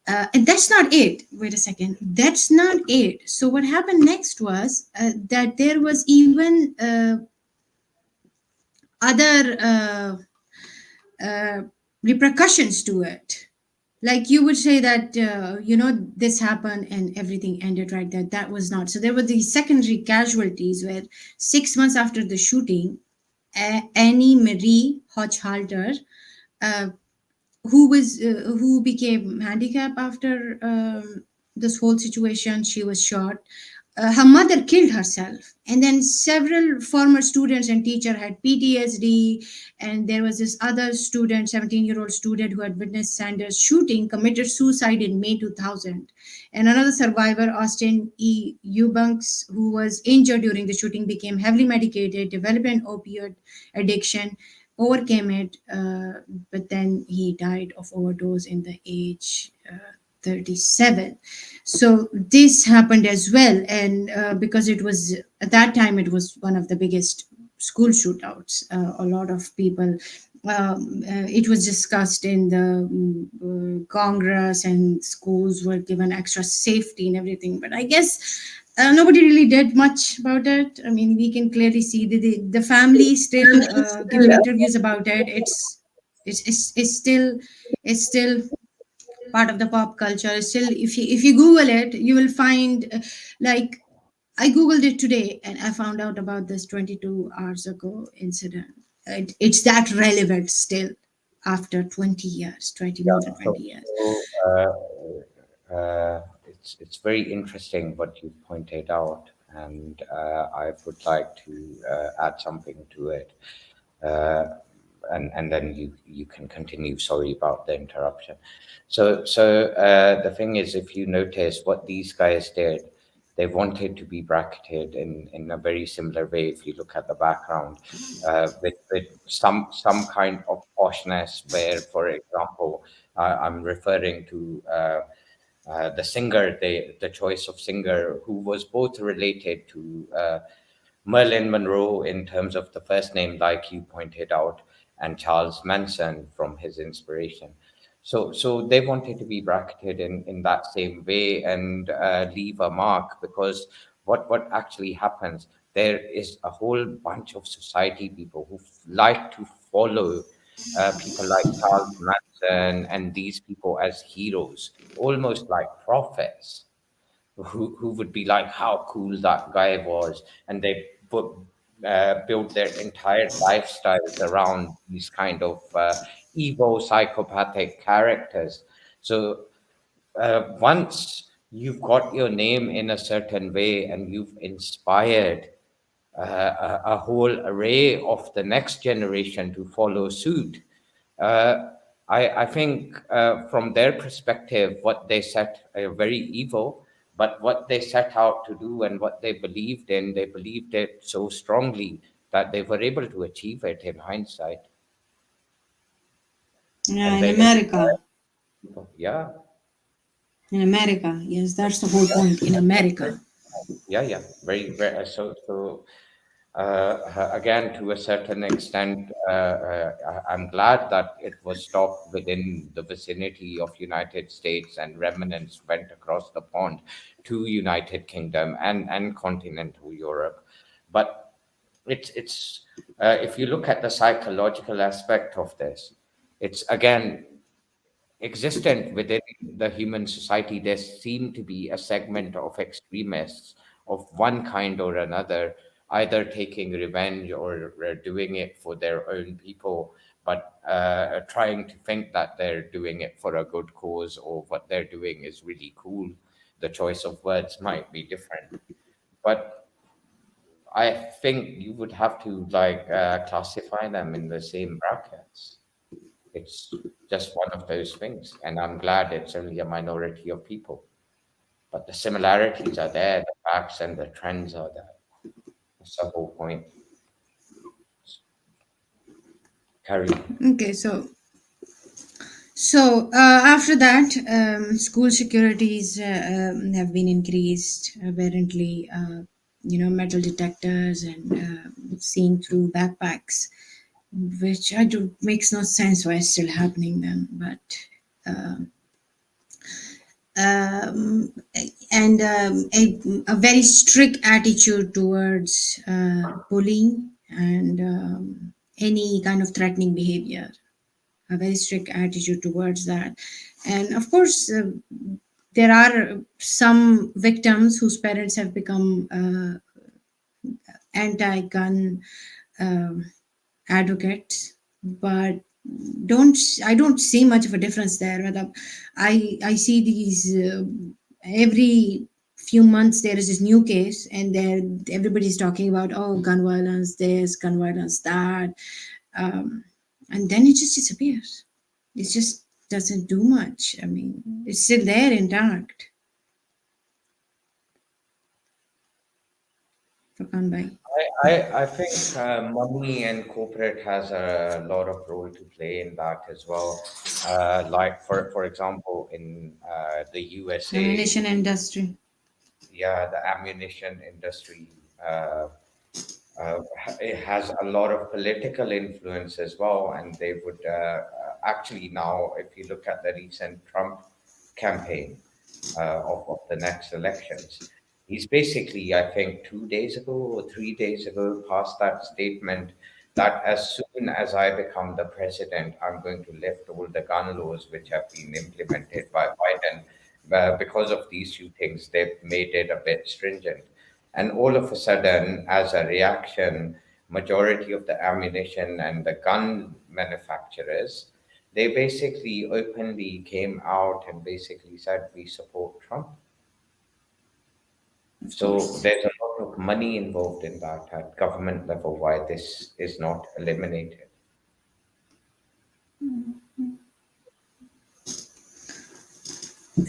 And that's not it. Wait a second. That's not it. So what happened next was that there was even other repercussions to it. Like you would say that this happened and everything ended right there. That was not. So there were these secondary casualties where 6 months after the shooting, Annie Marie Hochhalter, uh, who became handicapped after this whole situation. She was shot. Her mother killed herself, and then several former students and teacher had PTSD. And there was this other student, 17-year-old student, who had witnessed Sanders shooting, committed suicide in May 2000. And another survivor, Austin E. Eubanks, who was injured during the shooting, became heavily medicated, developed an opioid addiction, overcame it, but then he died of overdose in the age 37. So this happened as well, and because it was at that time, it was one of the biggest school shootouts. A lot of people. It was discussed in the Congress, and schools were given extra safety and everything. But I guess nobody really did much about it. I mean, we can clearly see the family still giving interviews about it. It's still part of the pop culture. It's still, if you Google it, you will find like I Googled it today and I found out about this 22 hours ago incident. It's that relevant still after 20 years, 20 Yeah, more than 20 years. it's very interesting what you pointed out, and I would like to add something to it, uh, and then you can continue. Sorry about the interruption. So the thing is, if you notice what these guys did, they wanted to be bracketed in a very similar way. If you look at the background, with some kind of poshness, where, for example, I'm referring to the singer, the choice of singer, who was both related to Marilyn Monroe in terms of the first name, like you pointed out, and Charles Manson from his inspiration. So they wanted to be bracketed in that same way and leave a mark, because what actually happens, there is a whole bunch of society people who like to follow people like Charles Manson and these people as heroes, almost like prophets, who would be like how cool that guy was, and they put build their entire lifestyles around these kind of evil psychopathic characters. So once you've got your name in a certain way and you've inspired a whole array of the next generation to follow suit. Uh, I think from their perspective, what they set very evil, but what they set out to do and what they believed in, they believed it so strongly that they were able to achieve it in hindsight, Yeah, and in they America. inspired people. Yeah, In America, yes, that's the whole point. In America. yeah, very. Again, to a certain extent, I'm glad that it was stopped within the vicinity of United States, and remnants went across the pond to United Kingdom and continental Europe. But it's if you look at the psychological aspect of this, it's again existent within the human society. There seem to be a segment of extremists of one kind or another, either taking revenge or doing it for their own people, but trying to think that they're doing it for a good cause, or what they're doing is really cool. The choice of words might be different, but I think you would have to like classify them in the same brackets. It's just one of those things, and I'm glad it's only a minority of people. But the similarities are there, the facts and the trends are there. That's the whole point. Carry on. Okay, so after that, school securities have been increased. Apparently, metal detectors and seeing through backpacks, which I do makes no sense why it's still happening then. But um, and a very strict attitude towards bullying and any kind of threatening behavior, a very strict attitude towards that. And of course, there are some victims whose parents have become anti-gun um advocates, but don't see much of a difference there. I see these every few months there is this new case, and there everybody's talking about, oh, gun violence this, gun violence that, um, and then it just disappears. It just doesn't do much. I mean, it's still there intact for Kanbai. I think money and corporate has a lot of role to play in that as well. Like for example, in the USA, Ammunition industry. yeah, the ammunition industry. Uh, uh, it has a lot of political influence as well. And they would actually now, if you look at the recent Trump campaign of the next elections, he's basically, I think, 2 days ago or 3 days ago, passed that statement that as soon as I become the president, I'm going to lift all the gun laws which have been implemented by Biden. Because of these shootings, they've made it a bit stringent. And all of a sudden, as a reaction, majority of the ammunition and the gun manufacturers, they basically openly came out and basically said we support Trump. Of So course. there's a lot of money involved in that at government level why this is not eliminated.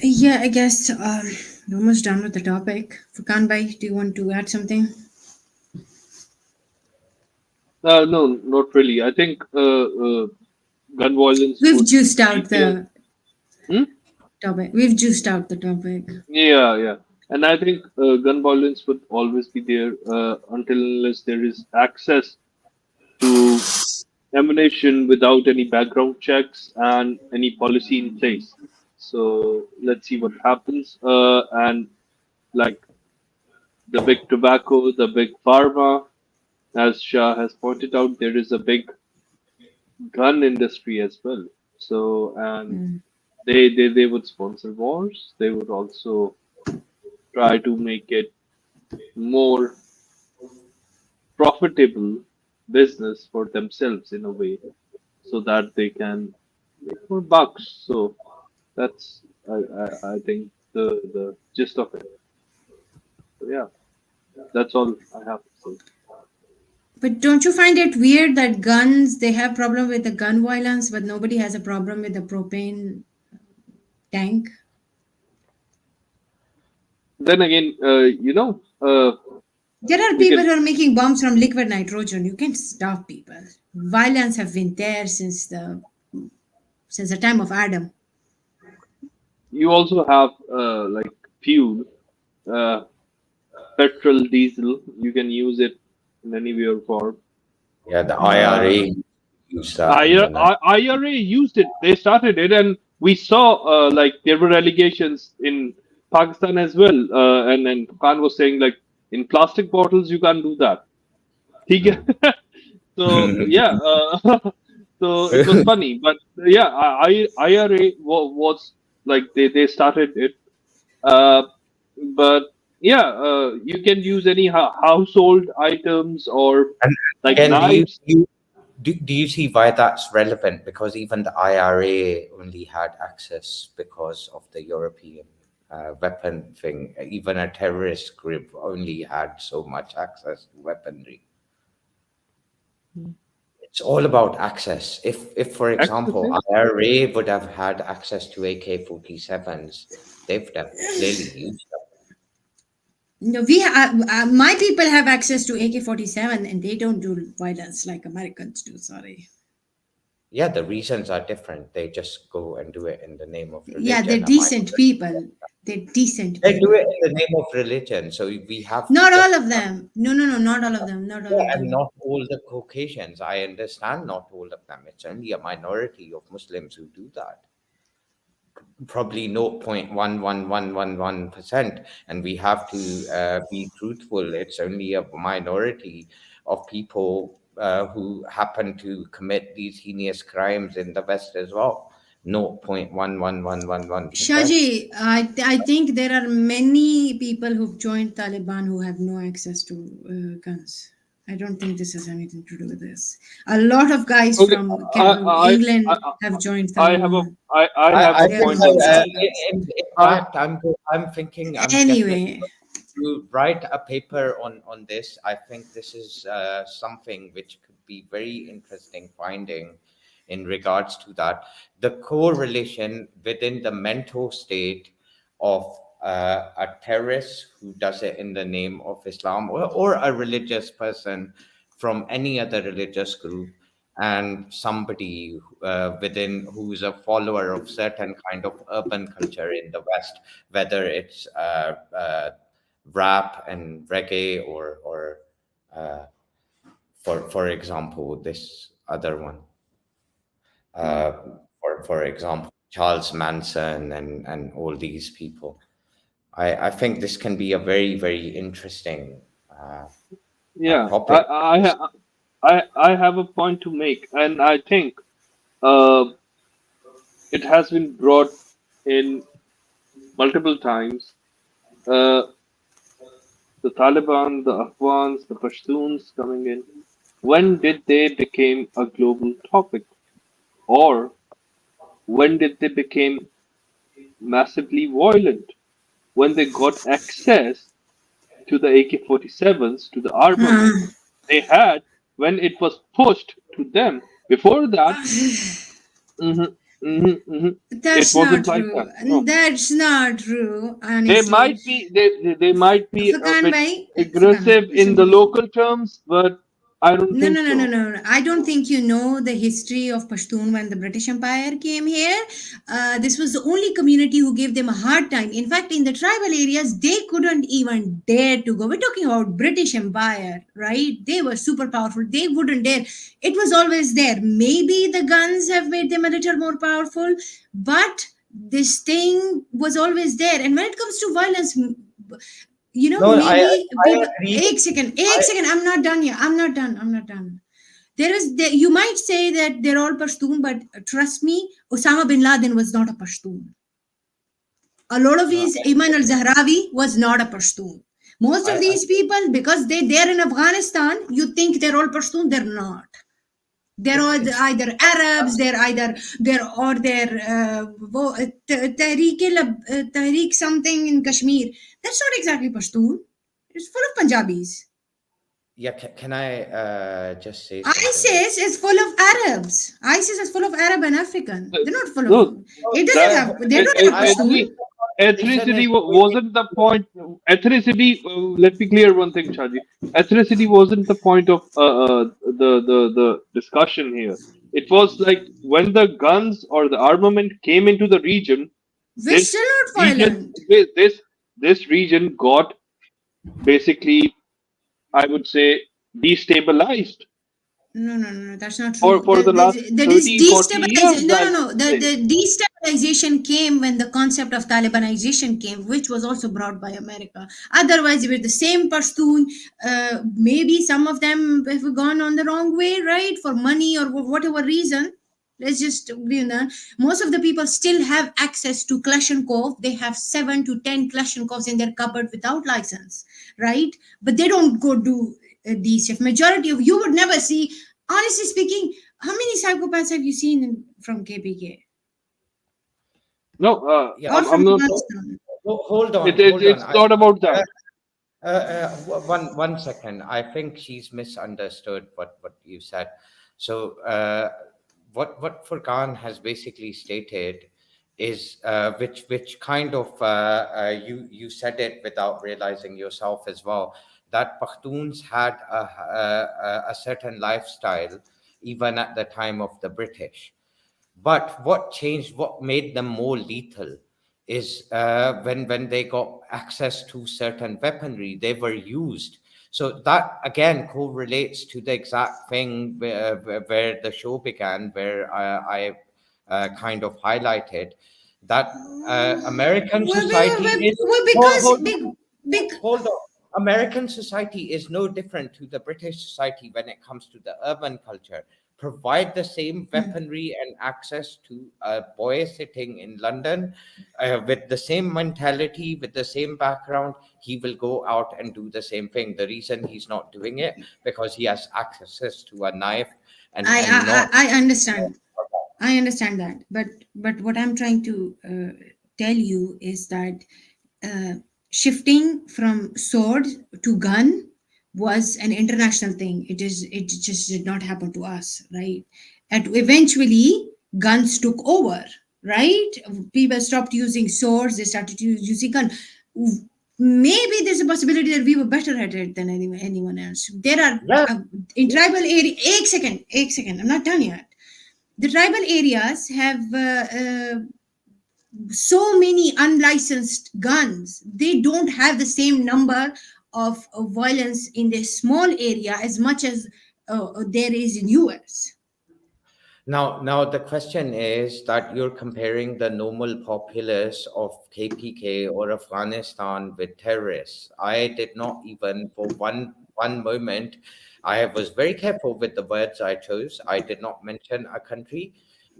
Yeah, I guess we're almost done with the topic. Furkan Bhai, do you want to add something? No, not really. I think gun violence We've would juiced be out there. the Hmm? topic. We've juiced out the topic. Yeah, yeah. And I think gun violence would always be there until unless there is access to ammunition without any background checks and any policy in place. So let's see what happens. And like the big tobacco, the big pharma, as Shah has pointed out, there is a big gun industry as well. So, and Mm. they would sponsor wars. They would also try to make it more profitable business for themselves in a way, so that they can make more bucks. So that's I think the gist of it. So yeah, that's all I have to say. But don't you find it weird that guns, they have problem with the gun violence, but nobody has a problem with the propane tank? Then again, There are we people can who are making bombs from liquid nitrogen. You can't stop people. Violence have been there since the time of Adam. you also have like fuel, uh, petrol, diesel. You can use it in any way or form. Yeah, the Uh, IRA used that in the IRA used it. They started it, and we saw like there were allegations in Pakistan as well. And Khan was saying like in plastic bottles you can't do that. ठीक है? So yeah, so it was funny, but yeah, IRA was like they started it, uh, but yeah, you can use any household items or And like again, knives. do you see why that's relevant? Because even the IRA only had access because of the European weapon thing. Even a terrorist group only had so much access to weaponry. It's all about access. If for example, Access. IRA would have had access to AK-47s, they would have clearly used them. No, my people have access to AK-47 and they don't do violence like Americans do. Sorry. Yeah, the reasons are different. They just go and do it in the name of Yeah, they're religion. decent people. They're decent They do people. it in the name of religion. So we have Not just all of them. No, no, no, not all of them. Not all yeah, of and them. not all the Caucasians. I understand not all of them. It's only a minority of Muslims who do that. Probably 0.11111%. And we have to be truthful. It's only a minority of people who happen to commit these heinous crimes in the West as well. 0.11111%. Shaji, I think there are many people who've joined Taliban who have no access to guns. I don't think this has anything to do with this. A lot of guys Okay, from I England have joined I have a Taliban. I have I a They are think the point so. on ones that. with guns. In I fact, I'm thinking I'm definitely Anyway, to write a paper on this. I think this is something which could be very interesting finding in regards to that. The correlation within the mental state of a terrorist who does it in the name of Islam or a religious person from any other religious group and somebody within who's a follower of certain kind of urban culture in the West, whether it's rap and reggae or For example, this other one. Uh, for example, Charles Manson and all these people. I think this can be a very, very interesting Yeah, topic. I have a point to make, and I think uh, it has been brought in multiple times. Uh, the Taliban, the Afghans, the Pashtuns coming in. When did they become a global topic, or when did they become massively violent? When they got access to the AK-47s, to the armament they had when it was pushed to them. Before that, mhm, it That's not wasn't like true. that. No, That's not true, they honestly. might be they might be a Fakan bit bhai, Fakan bhai, aggressive in listen the to me. local terms, but I don't No, think no, no, no, so. no, no. I don't think you know the history of Pashtun when the British Empire came here. This was the only community who gave them a hard time. In fact, in the tribal areas, they couldn't even dare to go. We're talking about British Empire, right? They were super powerful. They wouldn't dare. It was always there. Maybe the guns have made them a little more powerful, but this thing was always there. And when it comes to violence, No, maybe I people. agree. Ek second, I'm not done yet. I'm not done. You might say that they're all Pashtun, but trust me, Osama bin Laden was not a Pashtun. A lot of these, Iman al-Zahrawi was not a Pashtun. Most of I these people, because they're in Afghanistan, you think they're all Pashtun. They're not. They're all it's either Arabs, they're Tahrik something in Kashmir. That's not exactly Pashtun. It's full of Punjabis. yeah. Can I just say something? ISIS is full of Arabs. ISIS is full of Arab and African. They're not full of. No, It doesn't that have. They don't have I Pashtun. Reason is wasn't the point. Ethnicity. Let me clear one thing, Shaji. Ethnicity wasn't the point of the discussion here. It was like when the guns or the armament came into the region, We're this still not region, violent. this region got basically, I would say, destabilized No. That's not for true. for the last The 30, 40 destabilization. years. No, I no, would no. say. The destabilization came when the concept of Talibanization came, which was also brought by America. Otherwise, we're the same Pashtun. Maybe some of them have gone on the wrong way, right? For money or whatever reason. Let's just agree on that. Most of the people still have access to Kalashnikov. They have 7 to 10 Kalashnikovs in their cupboard without license, right? But they don't go do these stuff. Majority of you would never see. Honestly speaking, how many psychopaths have you seen from KPK No, yeah. or from I'm not. Afghanistan? Hold on, It's hold on. it's not about that. One second. I think she's misunderstood what you said. So what Furqan has basically stated is which kind of you said it without realizing yourself as well, that Pakhtuns had a certain lifestyle even at the time of the British. But what changed, what made them more lethal, is when they got access to certain weaponry, they were used. So that again correlates to the exact thing where the show began, where I kind of highlighted that American society is. Hold, Because hold, big. hold on. American society is no different to the British society when it comes to the urban culture. Provide the same weaponry and access to a boy sitting in London with the same mentality, with the same background, he will go out and do the same thing. The reason he's not doing it because he has access to a knife and not. I understand. I understand that, but what I'm trying to tell you is that uh, shifting from sword to gun was an international thing. It just did not happen to us, right? And eventually, guns took over, right? People stopped using swords; they started using gun. Maybe there's a possibility that we were better at it than anyone else. There are Yeah, in tribal area. Eight second. I'm not done yet. The tribal areas have so many unlicensed guns. They don't have the same number of violence in this small area as much as there is in US. Now the question is that you're comparing the normal populace of KPK or Afghanistan with terrorists. I did not even for one moment. I was very careful with the words I chose. I did not mention a country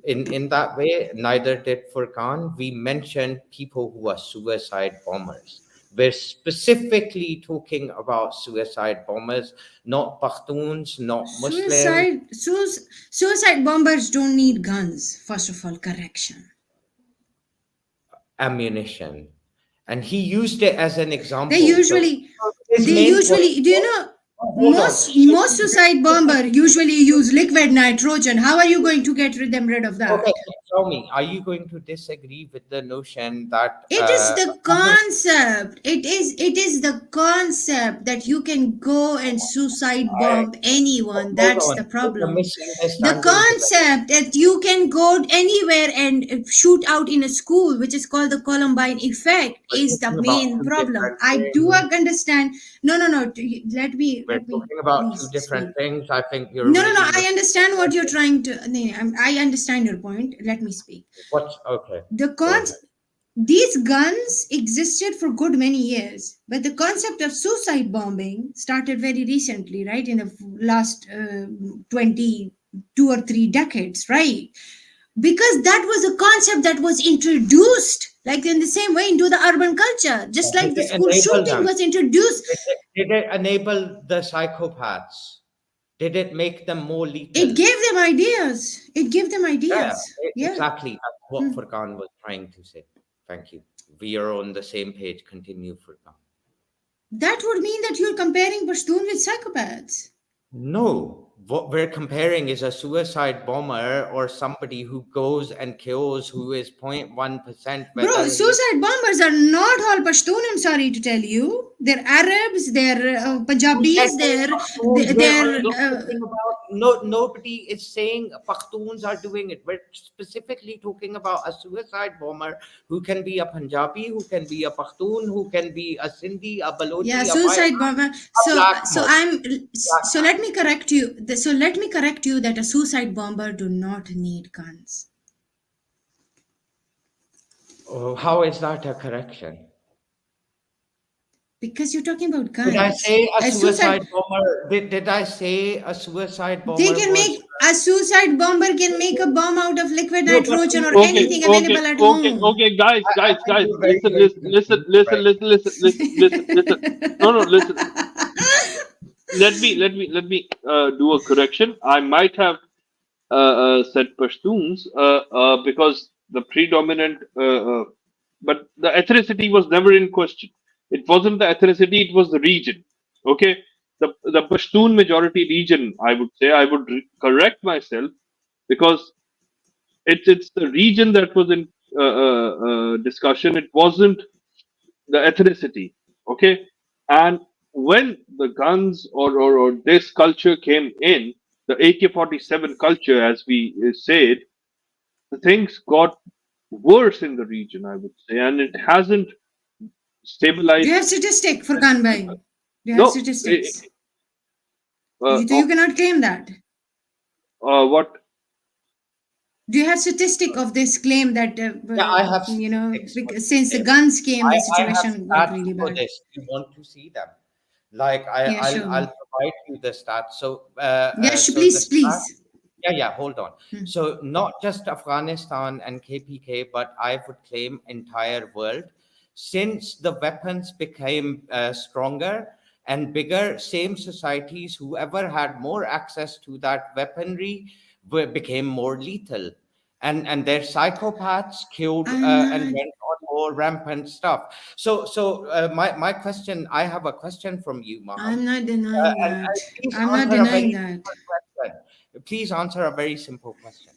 in that way. Neither did Furqan. We mentioned people who are suicide bombers. We're specifically talking about suicide bombers, not Pakhtuns, not Muslims. Suicide bombers don't need guns. First of all, correction. Ammunition, and he used it as an example. They usually, His main point. do you know, Hold on. most suicide bomber usually use liquid nitrogen. How are you going to get them rid of that? Okay, tell me, are you going to disagree with the notion that It is the concept. It is the concept that you can go and suicide bomb anyone. That's the problem. The concept that you can go anywhere and shoot out in a school, which is called the Columbine effect, is the main problem. I do understand. No. We're talking about two different things. I think you're. No. I understand what you're trying to. I understand your point. Let me speak. What's okay? These guns existed for good many years, but the concept of suicide bombing started very recently, right? In the last 22 or 3 decades, right? Because that was a concept that was introduced, like in the same way into the urban culture, just like the school shooting was introduced. Did it enable the psychopaths? Did it make them more lethal? It gave them ideas. Yeah. Exactly. That's what Furqan was trying to say. Thank you. We are on the same page. Continue, Furqan. That would mean that you're comparing Pashtun with psychopaths. No. What we're comparing is a suicide bomber or somebody who goes and kills who is 0.1%. Bro, suicide bombers are not all Pashtun, I'm sorry to tell you. They're Arabs, they're Punjabis, nobody is saying Pakhtuns are doing it. We're specifically talking about a suicide bomber who can be a Punjabi, who can be a Pakhtun, who can be a Sindhi, a Balochi. Yeah, suicide bomber. So let me correct you. So let me correct you that a suicide bomber do not need guns. Oh, how is that a correction? Because you're talking about guns. Did I say a suicide bomber? Did I say a suicide bomber? A suicide bomber can make a bomb out of liquid nitrogen or anything available at home. Okay, guys, listen. No, listen. Let me do a correction. I might have said Pashtuns because the predominant, but the ethnicity was never in question. It wasn't the ethnicity; it was the region. Okay, the Pashtun majority region. I would say I would correct myself because it's the region that was in discussion. It wasn't the ethnicity. Okay, and when the guns or this culture came in, the AK-47 culture, as we said, the things got worse in the region, I would say, and it hasn't stabilized. Do you have statistic for Kanbai? Do you have statistics? You cannot claim that. What? Do you have statistic of this claim that I have. Since the guns came, the situation got really bad. You want to see them? Like I'll provide you the stats. So please. Yeah. Hold on. So not just Afghanistan and KPK, but I would claim entire world. Since the weapons became stronger and bigger, same societies, whoever had more access to that weaponry became more lethal. And their psychopaths killed and went on more rampant stuff. So my question, I have a question from you, Maham. I'm not denying that. I'm not denying that. Please answer a very simple question.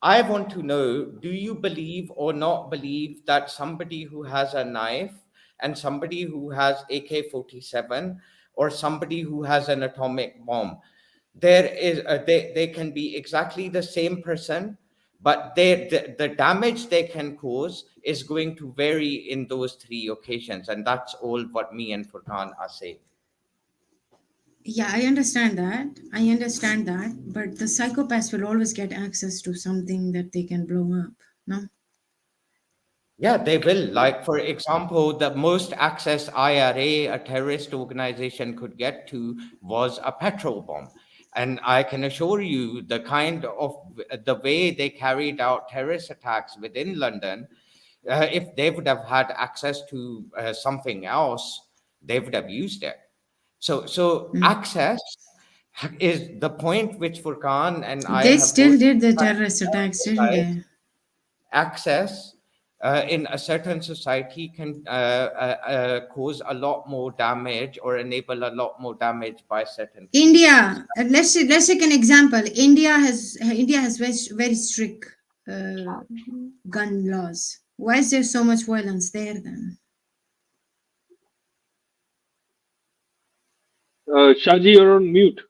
I want to know, do you believe or not believe that somebody who has a knife and somebody who has AK-47 or somebody who has an atomic bomb, they can be exactly the same person, but the damage they can cause is going to vary in those 3 occasions. And that's all what me and Furqan are saying. Yeah, I understand that. I understand that. But the psychopaths will always get access to something that they can blow up. No? Yeah, they will. Like, for example, the most access IRA a terrorist organization could get to was a petrol bomb. And I can assure you, the way they carried out terrorist attacks within London, if they would have had access to something else, they would have used it. So Mm. access is the point which Furkan and I They have both still did the terrorist attacks, didn't emphasized. they? Access in a certain society can cause a lot more damage or enable a lot more damage by certain people. India, let's take an example. India has very strict uh, gun laws. Why is there so much violence there then? Shaji, you're on mute.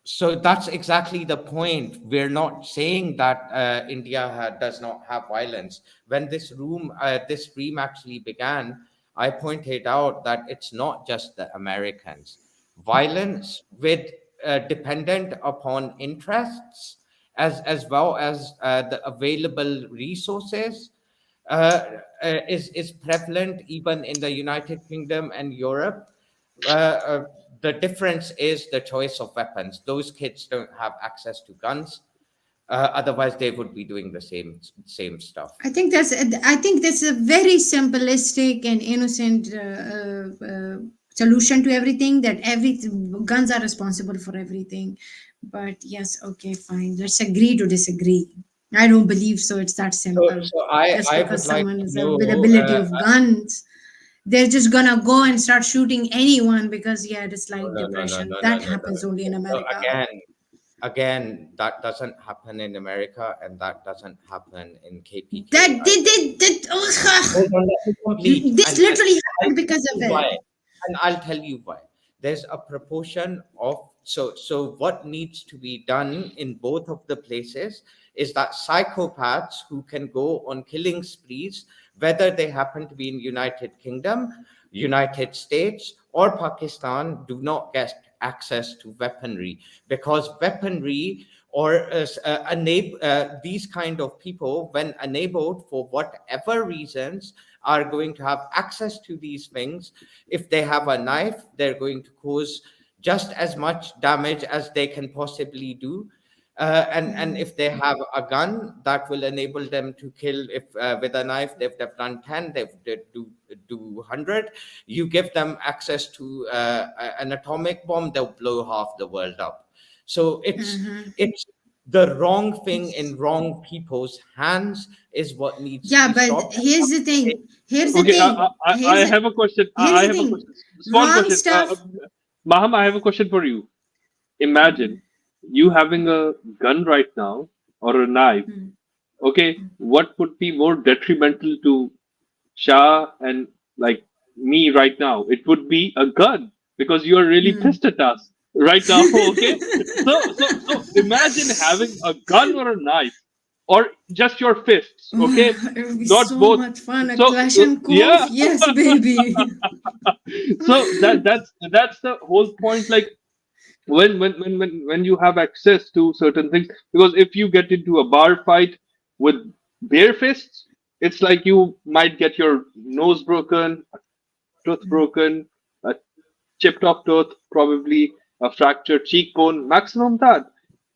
So that's exactly the point. We're not saying that does not have violence. When this stream actually began, I pointed out that it's not just the Americans. Violence with dependent upon interests as well as the available resources is prevalent even in the United Kingdom and Europe. uh, uh, the difference is the choice of weapons. Those kids don't have access to guns. Otherwise, they would be doing the same stuff. I think that's a very simplistic and innocent solution to everything. That every guns are responsible for everything. But yes, okay, fine. Let's agree to disagree. I don't believe so. It's that So, simple. so I Just I because would like someone to is know. with ability of guns, they're just gonna go and start shooting anyone because yeah, it's No, like no, no, no, depression. no, no, That no, no. happens only in So America. again, that doesn't happen in America, and that doesn't happen in KPK That either. Hold on, let me complete. this And literally I'll happened tell because of you it. why. And I'll tell you why. There's a proportion of so what needs to be done in both of the places is that psychopaths who can go on killing sprees, whether they happen to be in United Kingdom, United States, or Pakistan, do not get access to weaponry, because weaponry or these kind of people, when enabled for whatever reasons, are going to have access to these things. If they have a knife, they're going to cause just as much damage as they can possibly do. And if they have a gun, that will enable them to kill. If with a knife they've done 10, they do 100. You give them access to an atomic bomb, they'll blow half the world up. So Mhm. it's the wrong thing in wrong people's hands is what needs to Yeah, be but stopped. here's the thing. Here's the Okay, thing. I have a question. Here's I the have a thing. question. Small Wrong question. stuff. Maham, I have a question for you. Imagine you having a gun right now or a knife. Mm. Okay, what would be more detrimental to Shah and like me right now? It would be a gun because you are really Mm. pissed at us right now. Okay, so imagine having a gun or a knife or just your fists. Okay, It would be not so both. much fun. A So Clash and Cove. yeah. Yes, baby. So that's the whole point. Like when you have access to certain things, because if you get into a bar fight with bare fists, it's like you might get your nose broken, a tooth broken, a chipped off tooth, probably a fractured cheekbone, maximum that.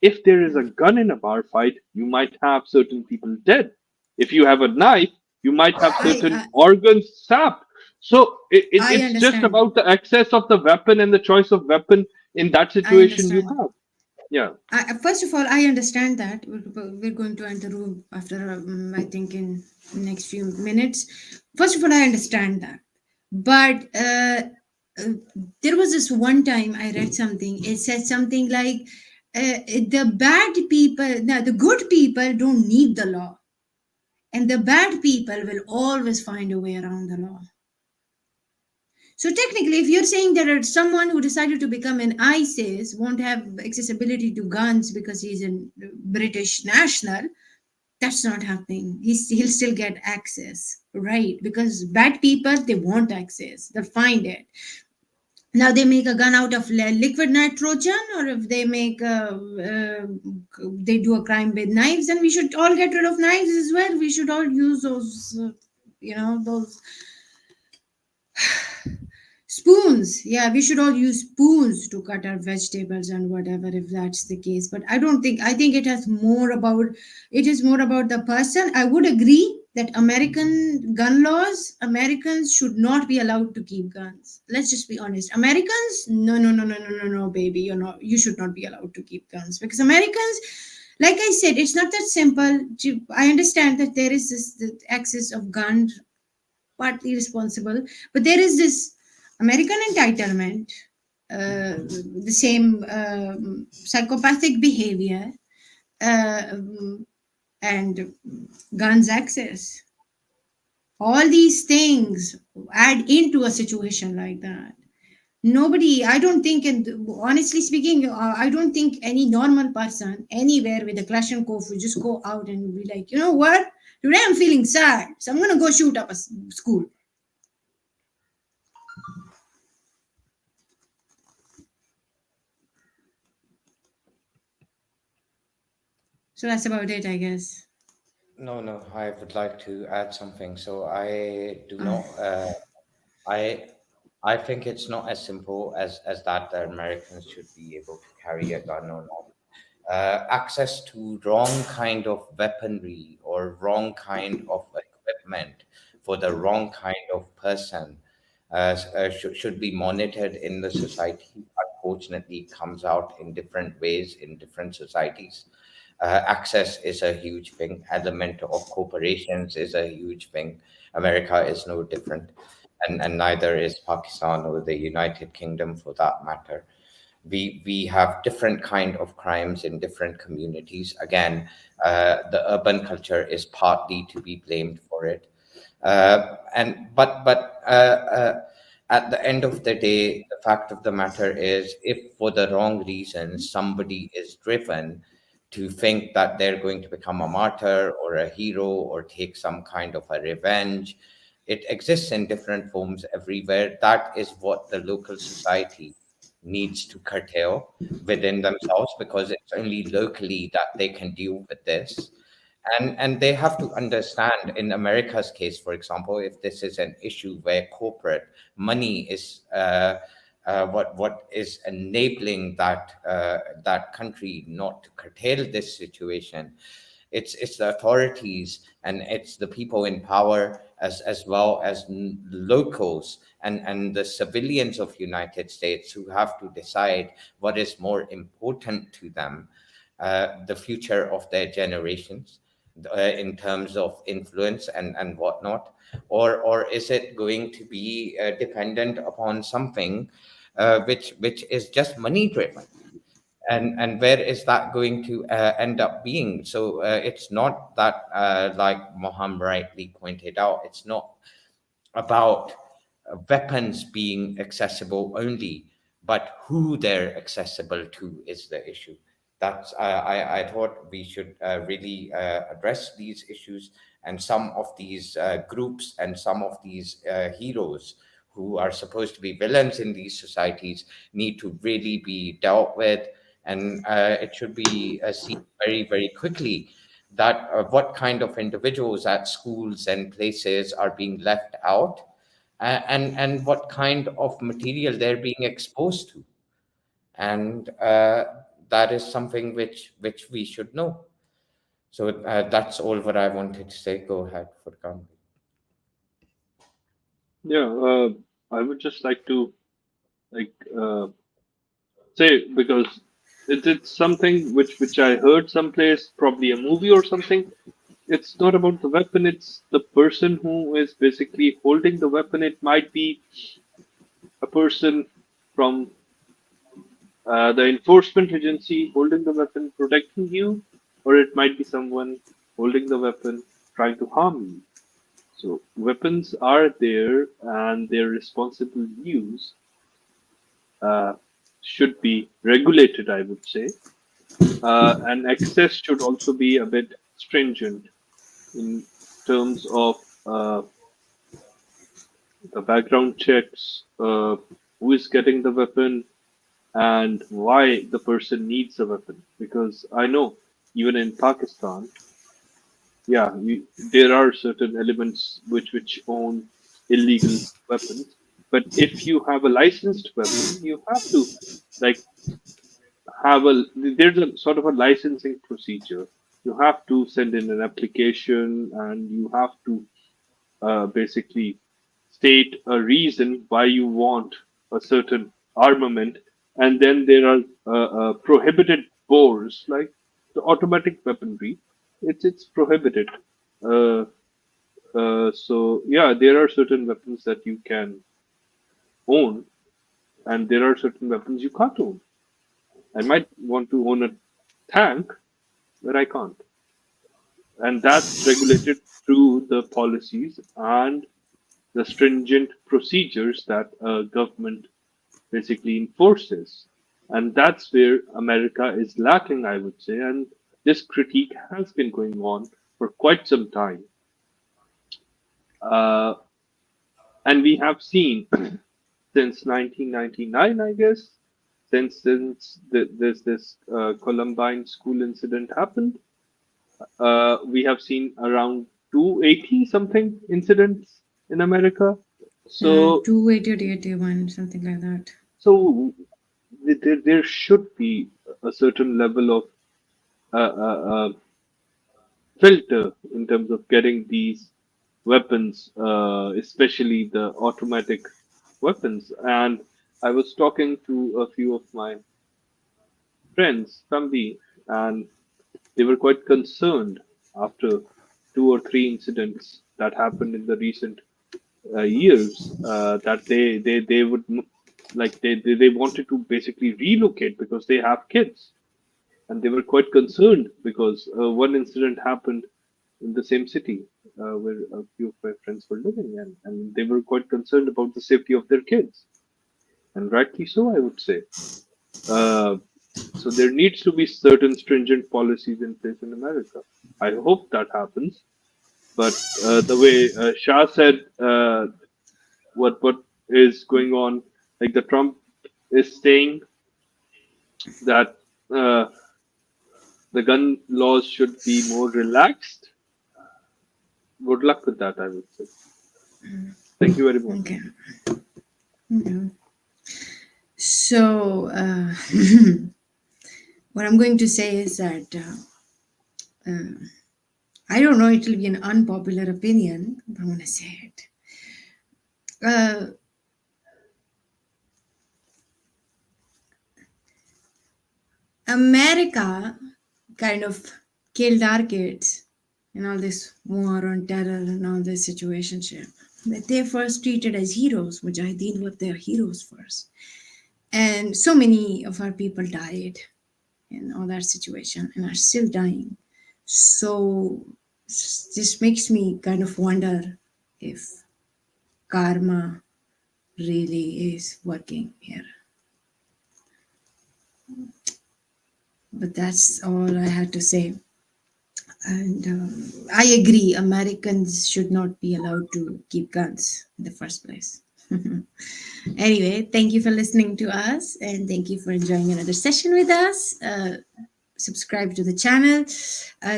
If there is a gun in a bar fight, you might have certain people dead. If you have a knife, you might have I, certain I organs sapped. So I it's just understand. about the access of the weapon and the choice of weapon in that I situation you understand. have. Yeah. First of all, I understand that we're going to enter the room after, I think, in next few minutes. First of all, I understand that, but uh, there was this one time I read something. It said something like, "The bad people, no, the good people don't need the law, and the bad people will always find a way around the law." So technically, if you're saying that someone who decided to become an ISIS won't have accessibility to guns because he's a British national, that's not happening. He'll still get access, right? Because bad people, they want access. They'll find it. Now they make a gun out of liquid nitrogen, or if they make they do a crime with knives, then we should all get rid of knives as well. We should all use those, those spoons. Yeah, we should all use spoons to cut our vegetables and whatever, if that's the case. But I think it has more about, it is more about the person. I would agree that American gun laws, Americans should not be allowed to keep guns. Let's just be honest. Americans, no, no, no, no, no, no, no, baby. You should not be allowed to keep guns, because Americans, like I said, it's not that simple. I understand that there is this the access of guns, partly responsible, but there is this American entitlement, the same psychopathic behavior, uh, and guns access. All these things add into a situation like that. Nobody, I don't think, and honestly speaking, I don't think any normal person anywhere with a Kalashnikov would just go out and be like, you know what? Today I'm feeling sad, so I'm gonna go shoot up a school. So that's about it, I guess. No, no, I would like to add something. So I do Uh, not. I I think it's not as simple as that the Americans should be able to carry a gun or not. Access to wrong kind of weaponry or wrong kind of equipment for the wrong kind of person should be monitored in the society. Unfortunately, comes out in different ways in different societies. Access is a huge thing. Element of corporations is a huge thing. America is no different, and neither is Pakistan or the United Kingdom for that matter. We have different kind of crimes in different communities. Again, the urban culture is partly to be blamed for it. And but At the end of the day, the fact of the matter is, if for the wrong reasons somebody is driven to think that they're going to become a martyr or a hero or take some kind of a revenge, it exists in different forms everywhere. That is what the local society needs to curtail within themselves, because it's only locally that they can deal with this. And they have to understand, in America's case, for example, if this is an issue where corporate money is what is enabling that country not to curtail this situation, it's the authorities and it's the people in power, as well as locals and the civilians of United States, who have to decide what is more important to them, the future of their generations, in terms of influence and whatnot, or is it going to be dependent upon something which is just money driven? And where is that going to end up being? So it's not that, like Mohammed rightly pointed out, it's not about weapons being accessible only, but who they're accessible to is the issue. That's I thought we should really address these issues, and some of these groups and some of these heroes who are supposed to be villains in these societies need to really be dealt with, and it should be seen very, very quickly that what kind of individuals at schools and places are being left out, and what kind of material they're being exposed to, and that is something which we should know. So that's all what I wanted to say. Go ahead, Furkan. Yeah, I would just like to like say, because it's something which I heard someplace, probably a movie or something. It's not about the weapon; it's the person who is basically holding the weapon. It might be a person from the enforcement agency holding the weapon, protecting you, or it might be someone holding the weapon trying to harm you. So weapons are there, and their responsible use uh, should be regulated, I would say. And access should also be a bit stringent in terms of the background checks, who is getting the weapon and why the person needs a weapon. Because I know even in Pakistan, yeah, there are certain elements which own illegal weapons. But if you have a licensed weapon, you have to like have a there's a sort of a licensing procedure. You have to send in an application and you have to basically state a reason why you want a certain armament, and then there are prohibited bores like the automatic weaponry. It's prohibited. Uh, so yeah, there are certain weapons that you can own, and there are certain weapons you can't own. I might want to own a tank, but I can't, and that's regulated through the policies and the stringent procedures that a government basically enforces. And that's where America is lacking, I would say. And this critique has been going on for quite some time. Uh, and we have seen since 1999, I guess, since this Columbine School incident happened, we have seen around 280 something incidents in America. So 280 something like that. So there should be a certain level of filter in terms of getting these weapons, especially the automatic weapons. And I was talking to a few of my friends, family, and they were quite concerned after 2 or 3 incidents that happened in the recent years that they would like they wanted to basically relocate because they have kids, and they were quite concerned because one incident happened in the same city where a few of my friends were living, and they were quite concerned about the safety of their kids, and rightly so, I would say. uh, so there needs to be certain stringent policies in place in America. I hope that happens. But the way Shah said, what is going on, like the Trump is saying that the gun laws should be more relaxed. Good luck with that, I would say. Thank you very much. Okay. Okay. So, what I'm going to say is that I don't know, it will be an unpopular opinion, but I'm going to say it. America kind of killed our kids in all this war on terror and all this situationship. That they first treated as heroes. Mujahideen were their heroes first. And so many of our people died in all that situation and are still dying. So this makes me kind of wonder if karma really is working here. But that's all I had to say. And I agree, Americans should not be allowed to keep guns in the first place. Anyway, thank you for listening to us and thank you for enjoying another session with us. Subscribe to the channel,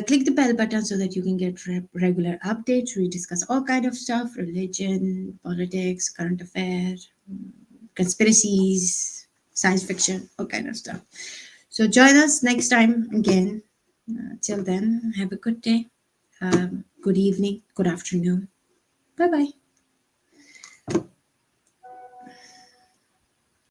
click the bell button so that you can get regular updates. We discuss all kind of stuff: religion, politics, current affairs, conspiracies, science fiction, all kind of stuff. So join us next time again. Till then, have a good day, good evening, good afternoon. Bye bye.